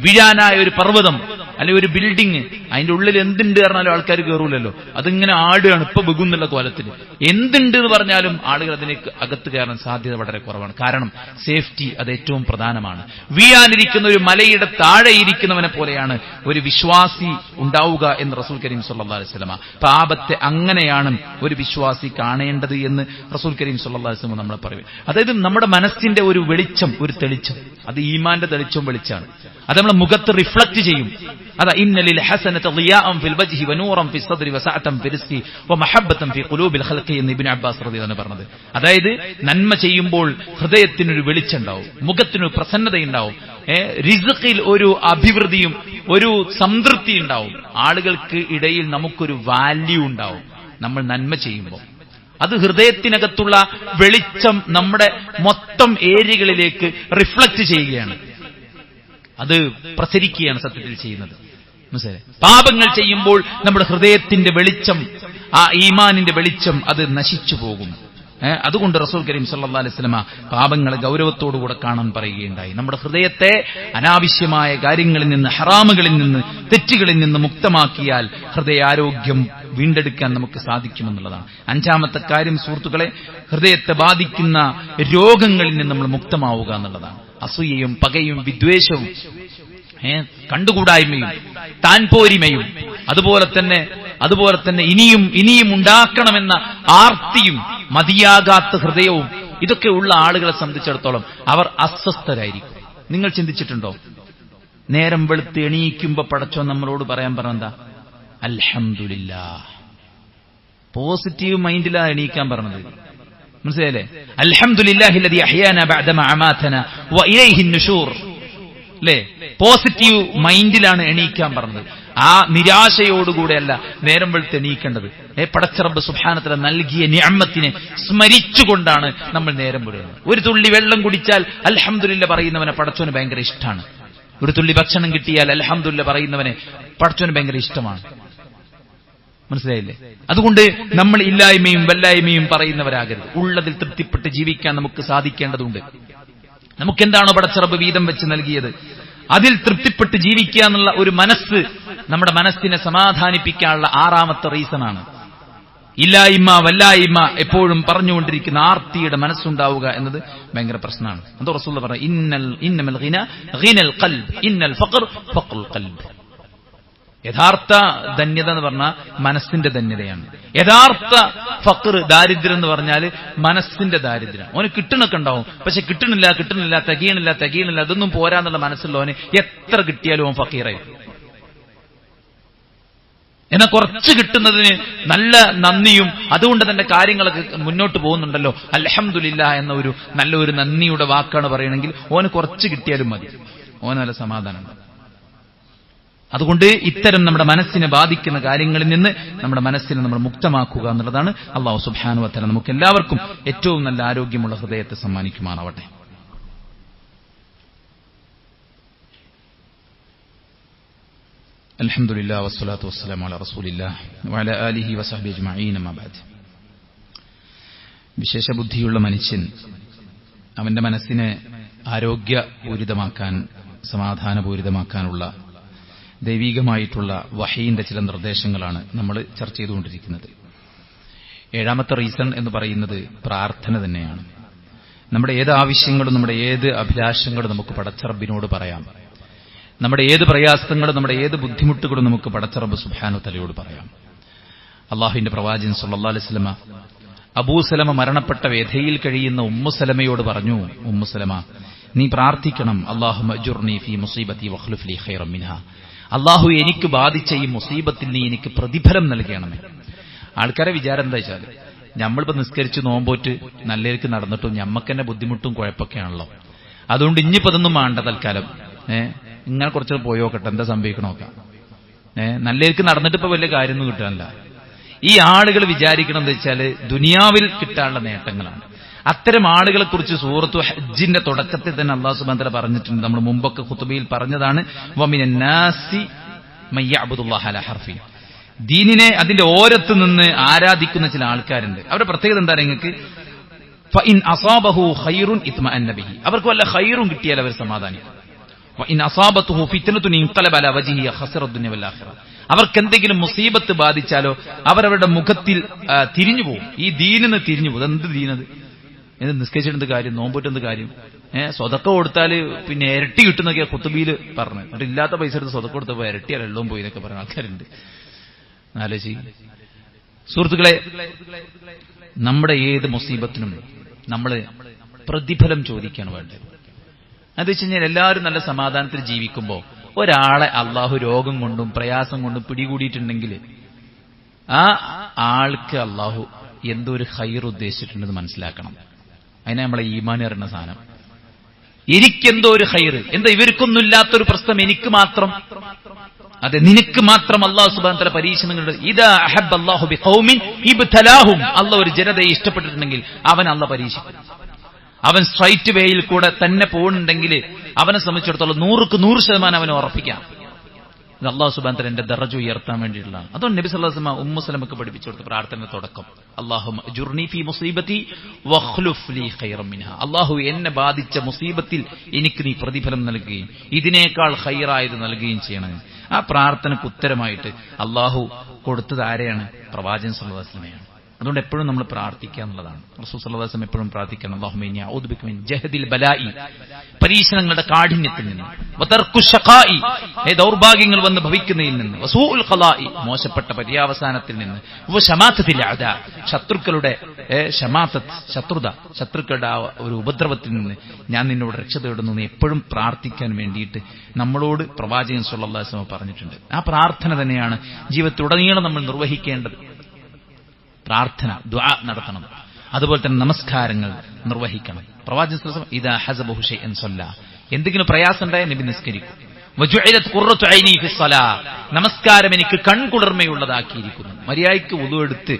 വീഴാനായ ഒരു പർവ്വതം അല്ലെങ്കിൽ ഒരു ബിൽഡിംഗ്, അതിന്റെ ഉള്ളിൽ എന്തുണ്ട് പറഞ്ഞാലും ആൾക്കാർ കയറൂലല്ലോ, അതിങ്ങനെ ആടുകയാണ് ഇപ്പൊ ബഗുന്നുള്ള കോലത്തിൽ. എന്തുണ്ട് എന്ന് പറഞ്ഞാലും ആളുകൾ അതിലേക്ക് അകത്ത് കയറാൻ സാധ്യത വളരെ കുറവാണ്. കാരണം സേഫ്റ്റി അത് ഏറ്റവും പ്രധാനമാണ്. വീഴാനിരിക്കുന്ന ഒരു മലയുടെ താഴെ ഇരിക്കുന്നവനെ പോലെയാണ് ഒരു വിശ്വാസി ഉണ്ടാവുക എന്ന് റസൂൽ കരീം സല്ലല്ലാഹു അലൈഹി വസല്ലം. പാപത്തെ അങ്ങനെയാണ് ഒരു വിശ്വാസി കാണേണ്ടത് എന്ന് റസൂൽ കരീം സല്ലല്ലാഹു അലൈഹി വസല്ലം നമ്മളെ പറയും. അതായത് നമ്മുടെ മനസ്സിന്റെ ഒരു വെളിച്ചം, ഒരു തെളിച്ചം, അത് ഈമാന്റെ തെളിച്ചവും വെളിച്ചാണ്. അത് നമ്മളെ മുഖത്ത് റിഫ്ലക്ട് ചെയ്യും. അതാ ഇന്നലിൽ ഹസനത ദിയാഅൻ ഫിൽ വജ്ഹി വനൂറൻ ഫിസ് സദ്രി വസഅതൻ ഫി റിസ്ഖി വമഹബ്ബതൻ ഫി ഖുലൂബിൽ ഖൽഖി എന്ന് ഇബ്നു അബ്ബാസ് റളിയല്ലാഹു അൻഹു പറഞ്ഞത്. അതായത് നന്മ ചെയ്യുമ്പോൾ ഹൃദയത്തിനൊരു വെളിച്ചമുണ്ടാവും, മുഖത്തിനൊരു പ്രസന്നതയുണ്ടാവും, റിസ്ഖിൽ ഒരു അഭിവൃദ്ധിയും ഒരു സംതൃപ്തി ഉണ്ടാവും, ആളുകൾക്ക് ഇടയിൽ നമുക്കൊരു വാല്യൂ ഉണ്ടാവും നമ്മൾ നന്മ ചെയ്യുമ്പോൾ. അത് ഹൃദയത്തിനകത്തുള്ള വെളിച്ചം നമ്മുടെ മൊത്തം ഏരിയകളിലേക്ക് റിഫ്ലക്ട് ചെയ്യുകയാണ്, അത് പ്രസരിക്കുകയാണ് സത്യത്തിൽ ചെയ്യുന്നത്. മനസ്സിലായി? പാപങ്ങൾ ചെയ്യുമ്പോൾ നമ്മുടെ ഹൃദയത്തിന്റെ വെളിച്ചം, ആ ഈമാനിന്റെ വെളിച്ചം അത് നശിച്ചു പോകും. അതുകൊണ്ട് റസൂൽ കരീം സല്ലല്ലാഹു അലൈഹി വസല്ലം പാപങ്ങളെ ഗൗരവത്തോടുകൂടെ കാണാൻ പറയുകയുണ്ടായി. നമ്മുടെ ഹൃദയത്തെ അനാവശ്യമായ കാര്യങ്ങളിൽ നിന്ന്, ഹറാമുകളിൽ നിന്ന്, തെറ്റുകളിൽ നിന്ന് മുക്തമാക്കിയാൽ ഹൃദയാരോഗ്യം വീണ്ടെടുക്കാൻ നമുക്ക് സാധിക്കുമെന്നുള്ളതാണ്. അഞ്ചാമത്തെ കാര്യം സുഹൃത്തുക്കളെ, ഹൃദയത്തെ ബാധിക്കുന്ന രോഗങ്ങളിൽ നിന്ന് നമ്മൾ മുക്തമാവുക എന്നുള്ളതാണ്. അസൂയയും പകയും വിദ്വേഷവും കണ്ടുകൂടായ്മയും താൻ പോരിമയും അതുപോലെ തന്നെ ഇനിയും ഉണ്ടാക്കണമെന്ന ആർത്തിയും മതിയാകാത്ത ഹൃദയവും ഇതൊക്കെ ഉള്ള ആളുകളെ സംബന്ധിച്ചിടത്തോളം അവർ അസ്വസ്ഥരായിരിക്കും. നിങ്ങൾ ചിന്തിച്ചിട്ടുണ്ടോ? നേരം വെളുത്ത് എണീക്കുമ്പോ പടച്ചോൻ നമ്മളോട് പറയാൻ പറഞ്ഞെന്താ? അൽഹംദുലില്ലാഹ്. പോസിറ്റീവ് മൈൻഡിലാ എണീക്കാൻ പറഞ്ഞത്. മനസ്സിലായില്ലേ? അൽഹംദുലില്ലാഹില്ലദീ അഹ്യാനാ ബഅദമാ അമാതനാ വഇലൈഹിൻ നുശൂർ. അല്ലേ? പോസിറ്റീവ് മൈൻഡിലാണ് എണീക്കാൻ പറഞ്ഞത്. ആ നിരാശയോടുകൂടെയല്ല നേരം വെളുത്ത് എണീക്കേണ്ടത്. പടച്ച റബ്ബ് സുബ്ഹാനഹു വ തആല നൽകിയ നിഅമത്തിനെ സ്മരിച്ചുകൊണ്ടാണ് നമ്മൾ നേരം വെളുക്കുന്നത്. ഒരു തുള്ളി വെള്ളം കുടിച്ചാൽ അൽഹംദുലില്ലാഹ് പറയുന്നവനെ പടച്ചോന് ഭയങ്കര ഇഷ്ടമാണ്. ഒരു തുള്ളി ഭക്ഷണം കിട്ടിയാൽ അൽഹംദുലില്ലാഹ് പറയുന്നവനെ പടച്ചോന് ഭയങ്കര ഇഷ്ടമാണ്. മനസ്സിലായില്ലേ? അതുകൊണ്ട് നമ്മൾ ഇല്ലായ്മയും വല്ലായ്മയും പറയുന്നവരാകരുത്. ഉള്ളതിൽ തൃപ്തിപ്പെട്ട് ജീവിക്കാൻ നമുക്ക് സാധിക്കേണ്ടതുണ്ട്. നമുക്കെന്താണോ പടച്ച റബ്ബ് വീതം വെച്ച് നൽകിയത് അതിൽ തൃപ്തിപ്പെട്ട് ജീവിക്കുക എന്നുള്ള ഒരു മനസ്സ് നമ്മുടെ മനസ്സിനെ സമാധാനിപ്പിക്കാനുള്ള ആറാമത്തെ റീസണാണ്. ഇല്ലായ്മ വല്ലായ്മ എപ്പോഴും പറഞ്ഞുകൊണ്ടിരിക്കുന്ന ആർത്തിയുടെ മനസ്സുണ്ടാവുക എന്നത് ഭയങ്കര പ്രശ്നമാണ്. അത് റസൂലുള്ളാഹി പറഞ്ഞു, ഇന്നമൽ ഗിന ഗിനൽ ഖൽബ് ഇന്നൽ ഫഖർ ഫഖറുൽ ഖൽബ്. യഥാർത്ഥ ധന്യത എന്ന് പറഞ്ഞാൽ മനസ്സിന്റെ ധന്യതയാണ്. യഥാർത്ഥ ഫഖർ, ദാരിദ്ര്യം എന്ന് പറഞ്ഞാൽ മനസ്സിന്റെ ദാരിദ്ര്യം. അവന് കിട്ടണൊക്കെ ഉണ്ടാവും, പക്ഷെ കിട്ടണില്ല, തികയണില്ല, അതൊന്നും പോരാന്നുള്ള മനസ്സുള്ളവന് എത്ര കിട്ടിയാലും അവൻ ഫക്കീറായി. എന്നാൽ കുറച്ച് കിട്ടുന്നതിന് നല്ല നന്ദിയും അതുകൊണ്ട് തന്നെ കാര്യങ്ങളൊക്കെ മുന്നോട്ട് പോകുന്നുണ്ടല്ലോ, അൽഹംദുലില്ലാഹ് എന്ന ഒരു നല്ലൊരു നന്ദിയുടെ വാക്കാണ് പറയണമെങ്കിൽ ഓന് കുറച്ച് കിട്ടിയാലും മതി, ഓന് നല്ല സമാധാനമുണ്ട്. അതുകൊണ്ട് ഇത്തരം നമ്മുടെ മനസ്സിനെ ബാധിക്കുന്ന കാര്യങ്ങളിൽ നിന്ന് നമ്മുടെ മനസ്സിനെ നമ്മൾ മുക്തമാക്കുക എന്നുള്ളതാണ്. അല്ലാഹു സുബ്ഹാനഹു വ തആല നമുക്ക് എല്ലാവർക്കും ഏറ്റവും നല്ല ആരോഗ്യമുള്ള ഹൃദയത്തെ സമ്മാനിക്കുമാറാവട്ടെ. അൽഹംദുലില്ലാഹി വസ്സലാത്തു വസ്സലാമു അലാ റസൂലില്ലാഹി വഅലാ ആലിഹി വസഹ്ബിഹി അജ്മഈൻ. അമ്മാ ബഅദ്. വിശേഷ ബുദ്ധിയുള്ള മനുഷ്യൻ അവന്റെ മനസ്സിനെ ആരോഗ്യപൂരിതമാക്കാൻ, സമാധാനപൂരിതമാക്കാനുള്ള ദൈവികമായിട്ടുള്ള വഹീന്റെ ചില നിർദ്ദേശങ്ങളാണ് നമ്മൾ ചർച്ച ചെയ്തുകൊണ്ടിരിക്കുന്നത്. ഏഴാമത്തെ റീസൺ എന്ന് പറയുന്നത് പ്രാർത്ഥന തന്നെയാണ്. നമ്മുടെ ഏത് ആവശ്യങ്ങളും നമ്മുടെ ഏത് അഭിലാഷങ്ങളും നമുക്ക് പടച്ച റബ്ബിനോട് പറയാം. നമ്മുടെ ഏത് പ്രയാസങ്ങളും നമ്മുടെ ഏത് ബുദ്ധിമുട്ടുകളും നമുക്ക് പടച്ച റബ്ബ് സുബ്ഹാനഹു വ തആലയോട് പറയാം. അല്ലാഹുവിന്റെ പ്രവാചകൻ സല്ലല്ലാഹു അലൈഹി വസല്ലം അബൂസലമ മരണപ്പെട്ട വ്യഥയിൽ കഴിയുന്ന ഉമ്മുസലമയോട് പറഞ്ഞു, ഉമ്മുസലമ നീ പ്രാർത്ഥിക്കണം, അല്ലാഹുമ്മ അജ്റുനി ഫീ മുസീബതി വഖ്ലുഫ് ലീ ഖൈറൻ മിൻഹാ. അല്ലാഹു എനിക്ക് ബാധിച്ച ഈ മുസീബത്തിൽ നീ എനിക്ക് പ്രതിഫലം നൽകണമേ. ആൾക്കാരെ വിചാരം എന്താ വെച്ചാൽ നമ്മളിപ്പോ നിസ്കരിച്ച് നോമ്പോറ്റ് നല്ലേക്ക് നടന്നിട്ടും ഞമ്മക്കെന്നെ ബുദ്ധിമുട്ടും കുഴപ്പമൊക്കെയാണല്ലോ, അതുകൊണ്ട് ഇനിയിപ്പോ ഇതൊന്നും വേണ്ട, തൽക്കാലം ഇങ്ങനെ കുറച്ച് പോയോക്കട്ടെ, എന്താ സംഭവിക്കണോക്കാം. നല്ലേക്ക് നടന്നിട്ട് ഇപ്പൊ വലിയ കാര്യമൊന്നും കിട്ടാനില്ല. ഈ ആളുകൾ വിചാരിക്കണം എന്താ വെച്ചാല് ദുനിയാവിൽ കിട്ടാനുള്ള നേട്ടങ്ങളാണ്. അത്തരം ആളുകളെ കുറിച്ച് സൂറത്തു ഹജ്ജിന്റെ തുടക്കത്തിൽ തന്നെ അല്ലാഹു സുബ്ഹാനഹു വ തആല പറഞ്ഞിട്ടുണ്ട്. നമ്മൾ മുമ്പൊക്കെ ഖുതുബയിൽ പറഞ്ഞതാണ്, വമിനൻ നാസി മയ്യഅബ്ദുല്ലാഹ അലാ ഹർഫി. ദീനിനെ അതിന്റെ ഓരത്ത് നിന്ന് ആരാധിക്കുന്ന ചില ആൾക്കാരുണ്ട്. അവരുടെ പ്രത്യേകത എന്താ നിങ്ങൾക്ക്? ഫഇൻ അസാബഹു ഖൈറുൻ ഇത്മഅന്ന ബിഹി. അവർക്ക് വല്ല ഖൈറും കിട്ടിയാൽ അവർ സമാധാനിക്കും. വഇൻ അസാബതുഹു ഫിത്നതുൻ ഇൻഖലബ അലാ വജ്ഹിഹി ഖസറ ദുനിയ വൽ ആഖിറ. അവർക്ക് എന്തെങ്കിലും മുസീബത്ത് ബാധിച്ചാലോ അവരവരുടെ മുഖത്തിൽ തിരിഞ്ഞു പോകും. ഈ ദീനിന് തിരിഞ്ഞു പോകും. എന്ത് ദീനത്? ഇത് നിസ്കരിച്ചിട്ട് കാര്യം, നോമ്പിട്ടെന്ത് കാര്യം? സ്വതക്ക കൊടുത്താൽ പിന്നെ ഇരട്ടി കിട്ടുന്നൊക്കെയാ ഖുതുബയിൽ പറഞ്ഞു. എന്നിട്ട് ഇല്ലാത്ത പൈസ എടുത്ത് സ്വതക്ക കൊടുത്തപ്പോൾ ഇരട്ടിയാൽ എല്ലാം പോയി എന്നൊക്കെ പറയുന്ന ആൾക്കാരുണ്ട്. ആലോചി സുഹൃത്തുക്കളെ, നമ്മുടെ ഏത് മുസീബത്തിനും നമ്മൾ പ്രതിഫലം ചോദിക്കാണ് വേണ്ടത്. അത് വെച്ച് കഴിഞ്ഞാൽ എല്ലാവരും നല്ല സമാധാനത്തിൽ ജീവിക്കുമ്പോൾ ഒരാളെ അള്ളാഹു രോഗം കൊണ്ടും പ്രയാസം കൊണ്ടും പിടികൂടിയിട്ടുണ്ടെങ്കിൽ ആ ആൾക്ക് അള്ളാഹു എന്തോ ഒരു ഖൈർ ഉദ്ദേശിച്ചിട്ടുണ്ടെന്ന് മനസ്സിലാക്കണം. അതിനെ നമ്മളെ ഈമാൻ പറയുന്ന സാധനം. എനിക്കെന്തോ ഒരു ഖൈർ, എന്താ ഇവർക്കൊന്നും ഇല്ലാത്തൊരു പ്രശ്നം എനിക്ക് മാത്രം, അതെ നിനക്ക് മാത്രം അല്ലാഹു സുബ്ഹാനഹു വ തആല പരീക്ഷണങ്ങളുണ്ട്. ഇദാ അഹബ്ബ അല്ലാഹു ബിഖൗമിൻ ഇബ്തലാഹും. അല്ലാഹു ഒരു ജനതയെ ഇഷ്ടപ്പെട്ടിട്ടുണ്ടെങ്കിൽ അവൻ അല്ലാഹു പരീക്ഷിക്കും. അവൻ സ്ട്രൈറ്റ് വേയിൽ കൂടെ തന്നെ പോകുന്നുണ്ടെങ്കിൽ അവനെ സംബന്ധിച്ചിടത്തോളം 100% അവനെ ഉറപ്പിക്കാം. ഇത് അല്ലാഹു സുബ്ഹാനഹു വ തആല എന്റെ ദറജ ഉയർത്താൻ വേണ്ടിയിട്ടുള്ളതാണ്. അതുകൊണ്ട് നബി സല്ലല്ലാഹു അലൈഹി വസല്ലം ഉമ്മു സലമക്ക് പഠിപ്പിച്ചു കൊടുത്ത പ്രാർത്ഥനയുടെ തുടക്കം, അല്ലാഹുമ്മ അജുർനി ഫീ മുസീബതി വഖ്ലുഫ് ലീ ഖൈറൻ മിൻഹാ. അല്ലാഹു എന്നെ ബാധിച്ച മുസീബത്തിൽ എനിക്ക് നീ പ്രതിഫലം നൽകുകയും ഇതിനേക്കാൾ ഖൈറായത് നൽകുകയും ചെയ്യണം. ആ പ്രാർത്ഥനയ്ക്ക് ഉത്തരമായിട്ട് അല്ലാഹു കൊടുത്തത് ആരെയാണ്? പ്രവാചകൻ സല്ലല്ലാഹു അലൈഹി വസല്ലമയാണ്. അതുകൊണ്ട് എപ്പോഴും നമ്മൾ പ്രാർത്ഥിക്കുക എന്നുള്ളതാണ്. റസൂൽ സല്ലല്ലാഹു അലൈഹി വസല്ലം എപ്പോഴും പ്രാർത്ഥിക്കണം, അല്ലാഹുമ്മ ഇന്നി അഊദു ബിക മിൻ ജഹദിൽ ബലാഇ, പരീക്ഷണങ്ങളുടെ കാഠിന്യത്തിൽ നിന്ന്, വതർക്കു ശഖാഇ, ദൗർഭാഗ്യങ്ങൾ വന്ന് ഭവിക്കുന്നതിൽ നിന്ന്, വസൂഉൽ ഖലാഇ, മോശപ്പെട്ട പര്യാവസാനത്തിൽ നിന്ന്, വശമാതത്തിൽ അദാ, ശത്രുക്കളുടെ ശത്രുത, ശത്രുക്കളുടെ ആ ഒരു ഉപദ്രവത്തിൽ നിന്ന് ഞാൻ നിന്നോട് രക്ഷ തേടുന്നു. നീ എപ്പോഴും പ്രാർത്ഥിക്കാൻ വേണ്ടിയിട്ട് നമ്മളോട് പ്രവാചകൻ സല്ലല്ലാഹു അലൈഹി വസല്ലം പറഞ്ഞിട്ടുണ്ട്. ആ പ്രാർത്ഥന തന്നെയാണ് ജീവിതത്തിലുടനീളം നമ്മൾ നിർവഹിക്കേണ്ടത്. പ്രാർത്ഥന, ദുആ നടത്തണം. അതുപോലെ തന്നെ നമസ്കാരങ്ങൾ നിർവഹിക്കണം. പ്രവാചകൻ സല്ലല്ലാഹു അലൈഹി വസല്ലം ഇദാ ഹസബഹു ഷൈഅൻ സല്ല, എന്തെങ്കിലും പ്രയാസം ഉണ്ടായാൽ നബി നിസ്കരിക്കും. വജുഇലത് ഖുർറത്തു ഐനി ഫി സ്വലാ, നമസ്കാരം എനിക്ക് കൺകുളിർമയുള്ളതാക്കിയിരിക്കുന്നു. മര്യാദയ്ക്ക് വുളു എടുത്ത്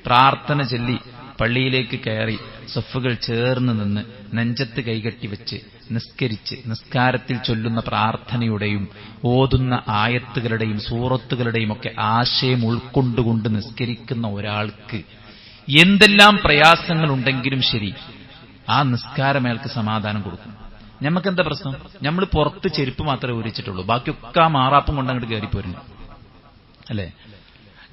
പ്രാർത്ഥന ചൊല്ലി പള്ളിയിലേക്ക് കയറി സഫുകൾ ചേർന്ന് നിന്ന് നെഞ്ചത്ത് കൈകെട്ടി വെച്ച് നിസ്കരിച്ച് നിസ്കാരത്തിൽ ചൊല്ലുന്ന പ്രാർത്ഥനയുടെയും ഓതുന്ന ആയത്തുകളുടെയും സൂറത്തുകളുടെയും ഒക്കെ ആശയം ഉൾക്കൊണ്ടുകൊണ്ട് നിസ്കരിക്കുന്ന ഒരാൾക്ക് എന്തെല്ലാം പ്രയാസങ്ങളുണ്ടെങ്കിലും ശരി, ആ നിസ്കാരം അയാൾക്ക് സമാധാനം കൊടുക്കും. നമുക്കെന്താ പ്രശ്നം? നമ്മൾ പുറത്ത് ചെരുപ്പ് മാത്രമേ ഊരിച്ചിട്ടുള്ളൂ, ബാക്കിയൊക്കെ ആ മാറാപ്പം കൊണ്ട് അങ്ങോട്ട് കയറിപ്പോരുന്നു അല്ലേ?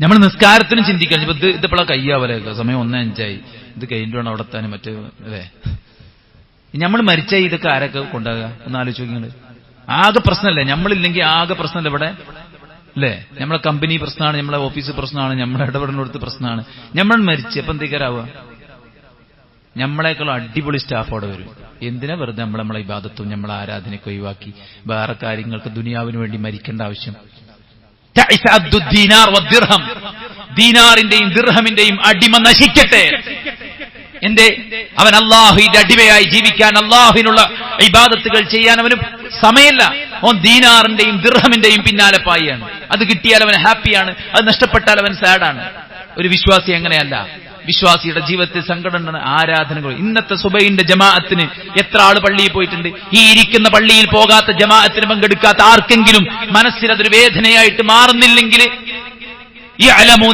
നമ്മൾ നിസ്കാരത്തിനും ചിന്തിക്കണം, ഇപ്പൊ ഇതിപ്പോഴാ കയ്യാവലെ, സമയം 1:05, ഇത് കഴിഞ്ഞിട്ട് വേണം അവിടെ എത്താനും മറ്റേ അല്ലേ. നമ്മൾ മരിച്ചാൽ ഇതൊക്കെ ആരൊക്കെ കൊണ്ടാകുക? ഒന്ന് ആലോചിച്ച് നോക്കിങ്ങള്. ആകെ പ്രശ്നമല്ലേ? നമ്മളില്ലെങ്കിൽ ആകെ പ്രശ്നമല്ലേ ഇവിടെ അല്ലേ? നമ്മളെ കമ്പനി പ്രശ്നമാണ്, നമ്മളെ ഓഫീസ് പ്രശ്നമാണ്, നമ്മളെ ഇടപെടുന്നിടത്ത് പ്രശ്നമാണ്. നമ്മൾ മരിച്ച് അപ്പൊ എന്തൊക്കെയാവുക? നമ്മളെക്കാളും അടിപൊളി സ്റ്റാഫ് അവിടെ വരും. എന്തിനാ വെറുതെ നമ്മളെ ഇബാദത്തും നമ്മളെ ആരാധനയൊക്കെ ഒഴിവാക്കി വേറെ കാര്യങ്ങൾക്ക് ദുനിയാവിന് വേണ്ടി മരിക്കേണ്ട ആവശ്യം? ദീനാറിന്റെയും ദിർഹമിന്റെയും അടിമ നശിക്കട്ടെ. എന്റെ അവൻ അള്ളാഹുവിന്റെ അടിമയായി ജീവിക്കാൻ, അള്ളാഹുവിനുള്ള ഇബാദത്തുകൾ ചെയ്യാൻ അവന് സമയമില്ല. അവൻ ദീനാറിന്റെയും ദിർഹമിന്റെയും പിന്നാലെ പായാണ്. അത് കിട്ടിയാൽ അവൻ ഹാപ്പിയാണ്, അത് നഷ്ടപ്പെട്ടാൽ അവൻ സാഡാണ്. ഒരു വിശ്വാസി അങ്ങനെയല്ല. വിശ്വാസിയുടെ ജീവിതത്തിൽ സംഘടന ആരാധനകൾ. ഇന്നത്തെ സുബൈന്റെ ജമാഅത്തിന് എത്ര ആള് പള്ളിയിൽ പോയിട്ടുണ്ട്? ഈ ഇരിക്കുന്ന പള്ളിയിൽ പോകാത്ത ജമാഅത്തിന് പങ്കെടുക്കാത്ത ആർക്കെങ്കിലും മനസ്സിൽ അതൊരു വേദനയായിട്ട് മാറുന്നില്ലെങ്കിൽ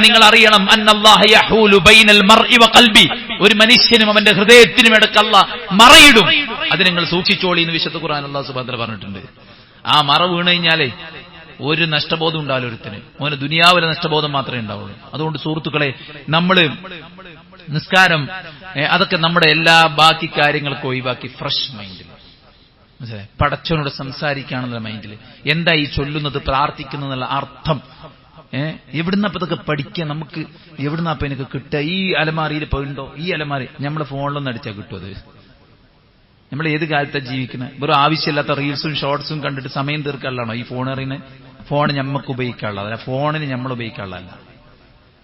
നിങ്ങൾ അറിയണം, അന്നല്ലാഹ യഹൂലു ബൈനൽ മർഇ വഖൽബി, ഒരു മനുഷ്യനും അവന്റെ ഹൃദയത്തിനും ഇടയ്ക്ക് അല്ലാഹ് മറയിടും. അത് നിങ്ങൾ സൂക്ഷിച്ചോളി എന്ന് വിശുദ്ധ ഖുർആൻ അല്ലാഹു സുബ്ഹാനഹു വ തആല പറഞ്ഞിട്ടുണ്ട്. ആ മറ വീണ് കഴിഞ്ഞാലേ ഒരു നഷ്ടബോധം ഉണ്ടാവില്ല ഒരുത്തിന്. ഓന് ദുനിയാവിലെ നഷ്ടബോധം മാത്രമേ ഉണ്ടാവുള്ളൂ. അതുകൊണ്ട് സുഹൃത്തുക്കളെ, നമ്മള് നിസ്കാരം അതൊക്കെ നമ്മുടെ എല്ലാ ബാക്കി കാര്യങ്ങളൊക്കെ ഒഴിവാക്കി ഫ്രഷ് മൈൻഡിൽ മനസ്സിലായി പടച്ചവനോട് സംസാരിക്കുകയാണെന്നുള്ള മൈൻഡിൽ എന്താ ഈ ചൊല്ലുന്നത്, പ്രാർത്ഥിക്കുന്നതെന്നുള്ള അർത്ഥം എവിടുന്നപ്പോ ഇതൊക്കെ പഠിക്കുക? നമുക്ക് എവിടുന്നപ്പോ എനിക്ക് കിട്ടുക? ഈ അലമാറിയിൽ പോയിണ്ടോ? ഈ അലമാറി നമ്മളെ ഫോണിലൊന്നും അടിച്ചാൽ കിട്ടും. അത് നമ്മൾ ഏത് കാലത്താണ് ജീവിക്കുന്നത്? വെറും ആവശ്യമില്ലാത്ത റീൽസും ഷോർട്സും കണ്ടിട്ട് സമയം തീർക്കാനുള്ളതാണോ ഈ ഫോൺ അറിയുന്നത്? ഫോൺ നമുക്ക് ഉപയോഗിക്കാനുള്ളതല്ല, ഫോണിന് നമ്മൾ ഉപയോഗിക്കാനുള്ളതല്ല.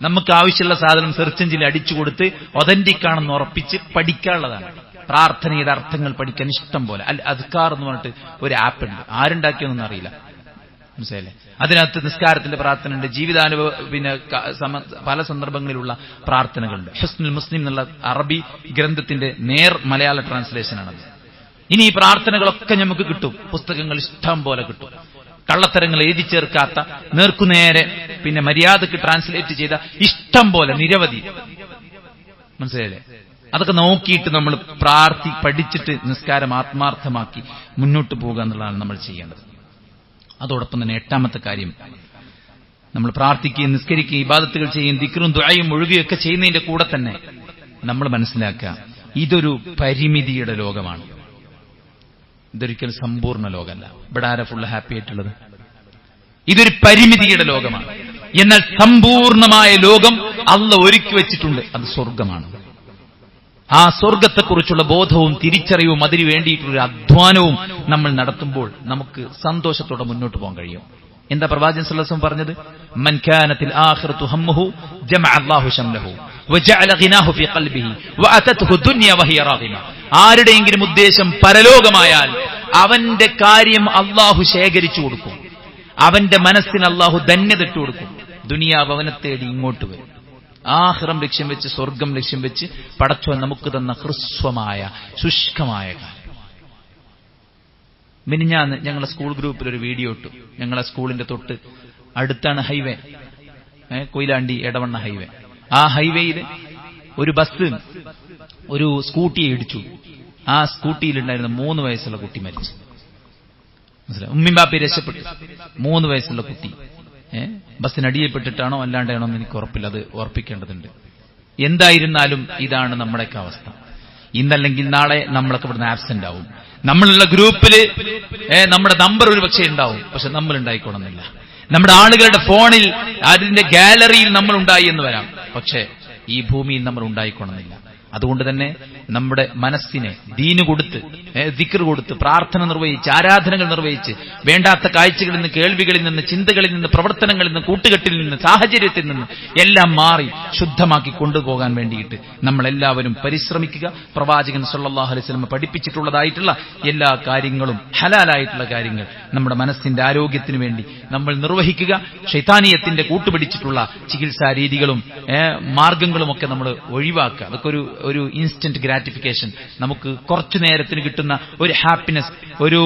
നമുക്ക് ആവശ്യമുള്ള സാധനം സെർച്ച് എഞ്ചിനിൽ അടിച്ചു കൊടുത്ത് ഒതന്റിക് ആണെന്ന് ഉറപ്പിച്ച് പഠിക്കാനുള്ളതാണ്. പ്രാർത്ഥനയുടെ അർത്ഥങ്ങൾ പഠിക്കാൻ ഇഷ്ടം പോലെ. അൽ അദ്കാർ എന്ന് പറഞ്ഞിട്ട് ഒരു ആപ്പ് ഉണ്ട്. ആരുണ്ടാക്കിയൊന്നും അറിയില്ല. മനസ്സിലായില്ലേ? അതിനകത്ത് നിസ്കാരത്തിന്റെ പ്രാർത്ഥന ഉണ്ട്, ജീവിതാനുഭവ പല സന്ദർഭങ്ങളിലുള്ള പ്രാർത്ഥനകളുണ്ട്. ഹുസ്നുൽ മുസ്ലിം എന്നുള്ള അറബി ഗ്രന്ഥത്തിന്റെ നേർ മലയാള ട്രാൻസ്ലേഷനാണത്. ഇനി ഈ പ്രാർത്ഥനകളൊക്കെ നമുക്ക് കിട്ടും, പുസ്തകങ്ങൾ ഇഷ്ടം പോലെ കിട്ടും. കള്ളത്തരങ്ങൾ എഴുതി ചേർക്കാത്ത, നേർക്കുനേരെ മര്യാദക്ക് ട്രാൻസ്ലേറ്റ് ചെയ്ത ഇഷ്ടം പോലെ നിരവധി. മനസ്സിലായില്ലേ? അതൊക്കെ നോക്കിയിട്ട് നമ്മൾ പഠിച്ചിട്ട് നിസ്കാരം ആത്മാർത്ഥമാക്കി മുന്നോട്ട് പോകുക എന്നുള്ളതാണ് നമ്മൾ ചെയ്യേണ്ടത്. അതോടൊപ്പം തന്നെ 8ാമത്തെ കാര്യം, നമ്മൾ പ്രാർത്ഥിക്കുകയും നിസ്കരിക്കുകയും ഇബാദത്തുകൾ ചെയ്യുകയും ദിക്റും ദുആയും ഒഴുകുകയൊക്കെ ചെയ്യുന്നതിന്റെ കൂടെ തന്നെ നമ്മൾ മനസ്സിലാക്കുക, ഇതൊരു പരിമിതിയുടെ ലോകമാണ്. ഇതൊരിക്കലും സമ്പൂർണ്ണ ലോകമല്ല. ഇവിടെ ആരാ ഫുള്ള് ഹാപ്പി ആയിട്ടുള്ളത്? ഇതൊരു പരിമിതിയുടെ ലോകമാണ്. എന്നാൽ സമ്പൂർണമായ ലോകം അല്ലാഹു ഒരുക്കി വെച്ചിട്ടുണ്ട്, അത് സ്വർഗമാണ്. ആ സ്വർഗത്തെക്കുറിച്ചുള്ള ബോധവും തിരിച്ചറിവും അതിനു വേണ്ടിയിട്ടുള്ള അധ്വാനവും നമ്മൾ നടത്തുമ്പോൾ നമുക്ക് സന്തോഷത്തോടെ മുന്നോട്ട് പോകാൻ കഴിയും. എന്താ പ്രവാചകൻ സല്ലല്ലാഹു അലൈഹി വസല്ലം പറഞ്ഞത്? മൻ കാനത്തിൽ ആഖിറതു ഹമ്മുഹു ജമഅ അല്ലാഹു ശംലഹു വജഅല ഗിനാഹു ഫീ ഖൽബിഹി വഅതത്ഹു ദുനിയ വഹിയ റാദിമ. ആരുടെയെങ്കിലും ഉദ്ദേശം പരലോകമായാൽ അവന്റെ കാര്യം അല്ലാഹു ശേഖരിച്ചു കൊടുക്കും, അവന്റെ മനസ്സിന് അല്ലാഹു ധന്യത ഇട്ടു കൊടുക്കും. ദുനിയാവ് അവനെ തേടി ഇങ്ങോട്ട് വരും. ആഖിറം ലക്ഷ്യം വെച്ച്, സ്വർഗം ലക്ഷ്യം വെച്ച് പടച്ചവൻ നമുക്ക് തന്ന ഹ്രസ്വമായ ശുഷ്കമായ കാലം. മിനിഞ്ഞാന്ന് ഞങ്ങളെ സ്കൂൾ ഗ്രൂപ്പിൽ ഒരു വീഡിയോ ഇട്ടു. ഞങ്ങളെ സ്കൂളിന്റെ തൊട്ട് അടുത്താണ് ഹൈവേ, കൊയിലാണ്ടി എടവണ്ണ ഹൈവേ. ആ ഹൈവേയിൽ ഒരു ബസ് ഒരു സ്കൂട്ടിയെ ഇടിച്ചു. ആ സ്കൂട്ടിയിലുണ്ടായിരുന്ന 3 വയസ്സുള്ള കുട്ടി മരിച്ചു. മനസ്സിലായി? ഉമ്മിയും ബാപ്പയും രക്ഷപ്പെട്ടു. 3 വയസ്സുള്ള കുട്ടി ബസ്സിനടിയിൽപ്പെട്ടിട്ടാണോ അല്ലാണ്ടാണോ എന്ന് എനിക്ക് ഉറപ്പില്ല, അത് ഉറപ്പിക്കേണ്ടതുണ്ട്. എന്തായിരുന്നാലും ഇതാണ് നമ്മുടെയൊക്കെ അവസ്ഥ. ഇന്നല്ലെങ്കിൽ നാളെ നമ്മളൊക്കെ ഇവിടുന്ന് ആബ്സെന്റ് ആവും. നമ്മളുള്ള ഗ്രൂപ്പില് നമ്മുടെ നമ്പർ ഒരു പക്ഷേ ഉണ്ടാവും, പക്ഷെ നമ്മൾ ഉണ്ടായിക്കോണമെന്നില്ല. നമ്മുടെ ആളുകളുടെ ഫോണിൽ അതിന്റെ ഗാലറിയിൽ നമ്മൾ ഉണ്ടായി എന്ന് വരാം, പക്ഷെ ഈ ഭൂമിയിൽ നമ്മൾ ഉണ്ടായിക്കോണമെന്നില്ല. അതുകൊണ്ട് തന്നെ നമ്മുടെ മനസ്സിനെ ദീന് കൊടുത്ത്, ദിക്ർ കൊടുത്ത്, പ്രാർത്ഥന നിർവഹിച്ച്, ആരാധനകൾ നിർവഹിച്ച്, വേണ്ടാത്ത കാഴ്ചകളിൽ നിന്ന്, കേൾവികളിൽ നിന്ന്, ചിന്തകളിൽ നിന്ന്, പ്രവർത്തനങ്ങളിൽ നിന്ന്, കൂട്ടുകെട്ടിൽ നിന്ന്, സാഹചര്യത്തിൽ നിന്ന് എല്ലാം മാറി ശുദ്ധമാക്കി കൊണ്ടുപോകാൻ വേണ്ടിയിട്ട് നമ്മളെല്ലാവരും പരിശ്രമിക്കുക. പ്രവാചകൻ സല്ലല്ലാഹു അലൈഹി വസല്ലം പഠിപ്പിച്ചിട്ടുള്ളതായിട്ടുള്ള എല്ലാ കാര്യങ്ങളും, ഹലാലായിട്ടുള്ള കാര്യങ്ങൾ നമ്മുടെ മനസ്സിന്റെ ആരോഗ്യത്തിന് വേണ്ടി നമ്മൾ നിർവഹിക്കുക. ശൈത്താനിയത്തിന്റെ കൂട്ടുപിടിച്ചിട്ടുള്ള ചികിത്സാ രീതികളും മാർഗങ്ങളും ഒക്കെ നമ്മൾ ഒഴിവാക്കുക. അതൊക്കെ ഒരു ഇൻസ്റ്റന്റ് ഗ്രാറ്റിഫിക്കേഷൻ, നമുക്ക് കുറച്ചു നേരത്തിന് കിട്ടുന്ന ഒരു ഹാപ്പിനെസ്, ഒരു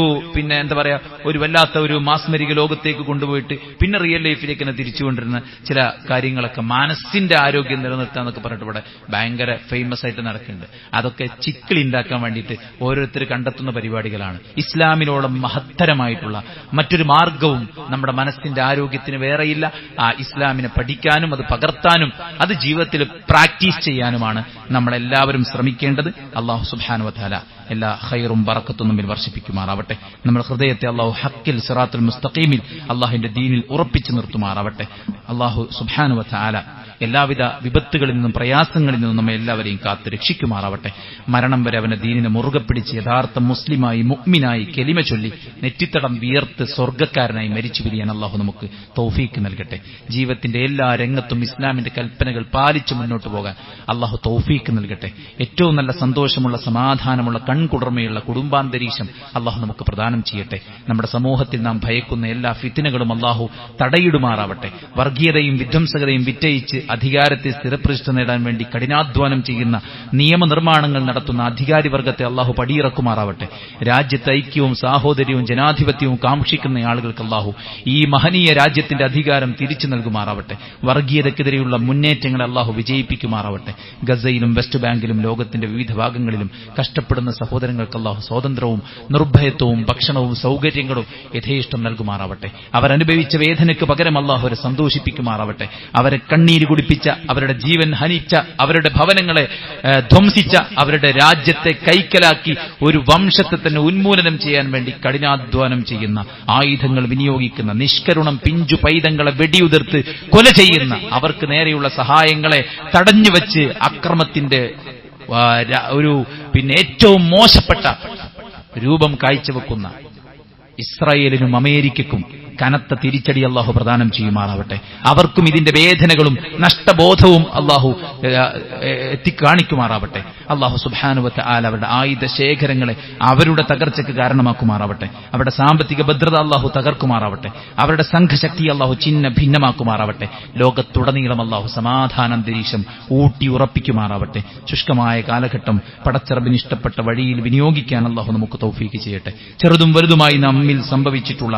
എന്താ പറയാ, ഒരു വല്ലാത്ത ഒരു മാസ്മരിക ലോകത്തേക്ക് കൊണ്ടുപോയിട്ട് പിന്നെ റിയൽ ലൈഫിലേക്ക് തന്നെ തിരിച്ചുകൊണ്ടിരുന്ന ചില കാര്യങ്ങളൊക്കെ, മനസ്സിന്റെ ആരോഗ്യം നിലനിർത്താന്നൊക്കെ പറഞ്ഞിട്ട് ഇവിടെ ഭയങ്കര ഫേമസ് ആയിട്ട് നടക്കുന്നുണ്ട്. അതൊക്കെ ചിക്കിളി ഉണ്ടാക്കാൻ വേണ്ടിയിട്ട് ഓരോരുത്തർ കണ്ടെത്തുന്ന പരിപാടികളാണ്. ഇസ്ലാമിനോളം മഹത്തരമായിട്ടുള്ള മറ്റൊരു മാർഗവും നമ്മുടെ മനസ്സിന്റെ ആരോഗ്യത്തിന് വേറെയില്ല. ആ ഇസ്ലാമിനെ പഠിക്കാനും അത് പകർത്താനും അത് ജീവിതത്തിൽ പ്രാക്ടീസ് ചെയ്യാനുമാണ് നമ്മളെല്ലാവരും ശ്രമിക്കേണ്ടത്. അല്ലാഹു സുബ്ഹാനഹു വ തആല എല്ലാ ഖൈറും ബറക്കത്തും നമ്മിൽ വർഷിപ്പിക്കുമാറാവട്ടെ. നമ്മുടെ ഹൃദയത്തെ അല്ലാഹു ഹക്കിൽ സിറാത്തുൽ മുസ്തഖീമിൽ അല്ലാഹുവിന്റെ ദീനിൽ ഉറപ്പിച്ചു നിർത്തുമാറാവട്ടെ. അല്ലാഹു സുബ്ഹാനഹു വ തആല എല്ലാവിധ വിപത്തുകളിൽ നിന്നും പ്രയാസങ്ങളിൽ നിന്നും നമ്മെ എല്ലാവരെയും കാത്ത് രക്ഷിക്കുമാറാവട്ടെ. മരണം വരെ അവന്റെ ദീനിനെ മുറുകെ പിടിച്ച് യഥാർത്ഥ മുസ്ലിമായി മുഅ്മിനായി കലിമ ചൊല്ലി നെറ്റിത്തടം വിയർത്ത് സ്വർഗ്ഗക്കാരനായി മരിച്ചു പിരിയാൻ അല്ലാഹു നമുക്ക് തൗഫീക്ക് നൽകട്ടെ. ജീവിതത്തിന്റെ എല്ലാ രംഗത്തും ഇസ്ലാമിന്റെ കൽപ്പനകൾ പാലിച്ച് മുന്നോട്ട് പോകാൻ അല്ലാഹു തൗഫീക്ക് നൽകട്ടെ. ഏറ്റവും നല്ല സന്തോഷമുള്ള, സമാധാനമുള്ള, കൺകുളിർമയുള്ള കുടുംബാന്തരീക്ഷം അല്ലാഹു നമുക്ക് പ്രദാനം ചെയ്യട്ടെ. നമ്മുടെ സമൂഹത്തിൽ നാം ഭയക്കുന്ന എല്ലാ ഫിത്നകളും അല്ലാഹു തടയിടുമാറാവട്ടെ. വർഗീയതയും വിധ്വംസകതയും വിറ്റയിച്ച് അധികാരത്തിൽ സ്ഥിരപ്രതിഷ്ഠ നേടാൻ വേണ്ടി കഠിനാധ്വാനം ചെയ്യുന്ന, നിയമനിർമ്മാണങ്ങൾ നടത്തുന്ന അധികാരി വർഗത്തെ അല്ലാഹു പടിയിറക്കുമാറാവട്ടെ. രാജ്യത്ത് ഐക്യവും സാഹോദര്യവും ജനാധിപത്യവും കാക്ഷിക്കുന്ന ആളുകൾക്ക് അല്ലാഹു ഈ മഹനീയ രാജ്യത്തിന്റെ അധികാരം തിരിച്ചു നൽകുമാറാവട്ടെ. വർഗീയതയ്ക്കെതിരെയുള്ള മുന്നേറ്റങ്ങളെ അല്ലാഹു വിജയിപ്പിക്കുമാറാവട്ടെ. ഗസയിലും വെസ്റ്റ് ബാങ്കിലും ലോകത്തിന്റെ വിവിധ ഭാഗങ്ങളിലും കഷ്ടപ്പെടുന്ന സഹോദരങ്ങൾക്ക് അല്ലാഹു സ്വാതന്ത്ര്യവും നിർഭയത്വവും ഭക്ഷണവും സൗകര്യങ്ങളും യഥേഷ്ടം നൽകുമാറാവട്ടെ. അവരനുഭവിച്ച വേദനയ്ക്ക് പകരം അല്ലാഹു അവരെ സന്തോഷിപ്പിക്കുമാറാവട്ടെ. അവരെ കണ്ണീര് കുടിപ്പിച്ച, അവരുടെ ജീവൻ ഹനിച്ച, അവരുടെ ഭവനങ്ങളെ ധ്വംസിച്ച, അവരുടെ രാജ്യത്തെ കൈക്കലാക്കി ഒരു വംശത്തെ തന്നെ ഉന്മൂലനം ചെയ്യാൻ വേണ്ടി കഠിനാധ്വാനം ചെയ്യുന്ന, ആയുധങ്ങൾ വിനിയോഗിക്കുന്ന, നിഷ്കരുണം പിഞ്ചു പൈതങ്ങളെ വെടിയുതിർത്ത് കൊല ചെയ്യുന്ന, അവർക്ക് നേരെയുള്ള സഹായങ്ങളെ തടഞ്ഞുവെച്ച് അക്രമത്തിന്റെ ഒരു ഏറ്റവും മോശപ്പെട്ട രൂപം കാഴ്ചവെക്കുന്ന ഇസ്രായേലിനും അമേരിക്കയ്ക്കും കനത്ത തിരിച്ചടി അള്ളാഹു പ്രദാനം ചെയ്യുമാറാവട്ടെ. അവർക്കും ഇതിന്റെ വേദനകളും നഷ്ടബോധവും അള്ളാഹു എത്തിക്കാണിക്കുമാറാവട്ടെ. അള്ളാഹു സുബ്ഹാനഹു വ തആല അവരുടെ ആയുധ ശേഖരങ്ങളെ അവരുടെ തകർച്ചയ്ക്ക് കാരണമാക്കുമാറാവട്ടെ. അവരുടെ സാമ്പത്തിക ഭദ്രത അള്ളാഹു തകർക്കുമാറാവട്ടെ. അവരുടെ സംഘശക്തി അള്ളാഹു ചിഹ്ന ഭിന്നമാക്കുമാറാവട്ടെ. ലോകത്തുടനീളം അള്ളാഹു സമാധാനാന്തരീക്ഷം ഊട്ടി ഉറപ്പിക്കുമാറാവട്ടെ. ശുഷ്കമായ കാലഘട്ടം പടച്ചറബിന് ഇഷ്ടപ്പെട്ട വഴിയിൽ വിനിയോഗിക്കാൻ അള്ളാഹു നമുക്ക് തൗഫീക്ക് ചെയ്യട്ടെ. ചെറുതും വലുതുമായി നമ്മിൽ സംഭവിച്ചിട്ടുള്ള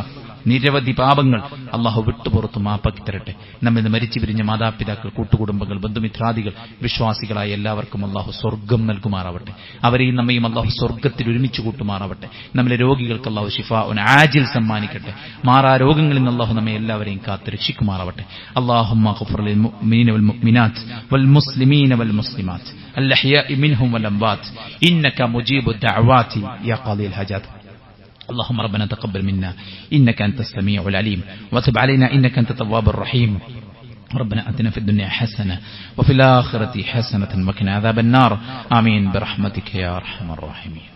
നിരവധി പാപങ്ങൾ അള്ളാഹു വിട്ടുപുറത്തു മാപ്പാക്കി തരട്ടെ. നമ്മിൽ മരിച്ചു പിരിഞ്ഞ മാതാപിതാക്കൾ, കൂട്ടുകുടുംബങ്ങൾ, ബന്ധുമിത്രാദികൾ, വിശ്വാസികളായ എല്ലാവർക്കും അള്ളാഹു സ്വർഗ്ഗം നൽകുമാറാവട്ടെ. അവരെയും നമ്മയും അള്ളാഹു സ്വർഗ്ഗത്തിൽ ഒരുമിച്ച് കൂട്ടുമാറാവട്ടെ. നമ്മിലെ രോഗികൾക്ക് അള്ളാഹു ശിഫാഉൻ ആജിൽ സമ്മാനിക്കട്ടെ. മാറാ രോഗങ്ങളിൽ നിന്ന് അള്ളാഹു നമ്മെ എല്ലാവരെയും കാത്ത് രക്ഷിക്കുമാറാവട്ടെ. അല്ലാഹുമ്മ ഗ്ഫിർ ലിൽ മുഅ്മിനീന വൽ മുഅ്മിനാത്ത് വൽ മുസ്ലിമീന വൽ മുസ്ലിമാത്ത് അൽ അഹ്യാഇ മിൻഹും വൽ അംവാത്ത് ഇന്നക മുജീബു ദഅവാതി യാ ഖാദിൽ ഹജാത്ത്. اللهم ربنا تقبل منا إنك أنت السميع العليم وتب علينا إنك أنت التواب الرحيم. ربنا آتنا في الدنيا حسنة وفي الآخرة حسنة وقنا عذاب النار. آمين برحمتك يا أرحم الراحمين.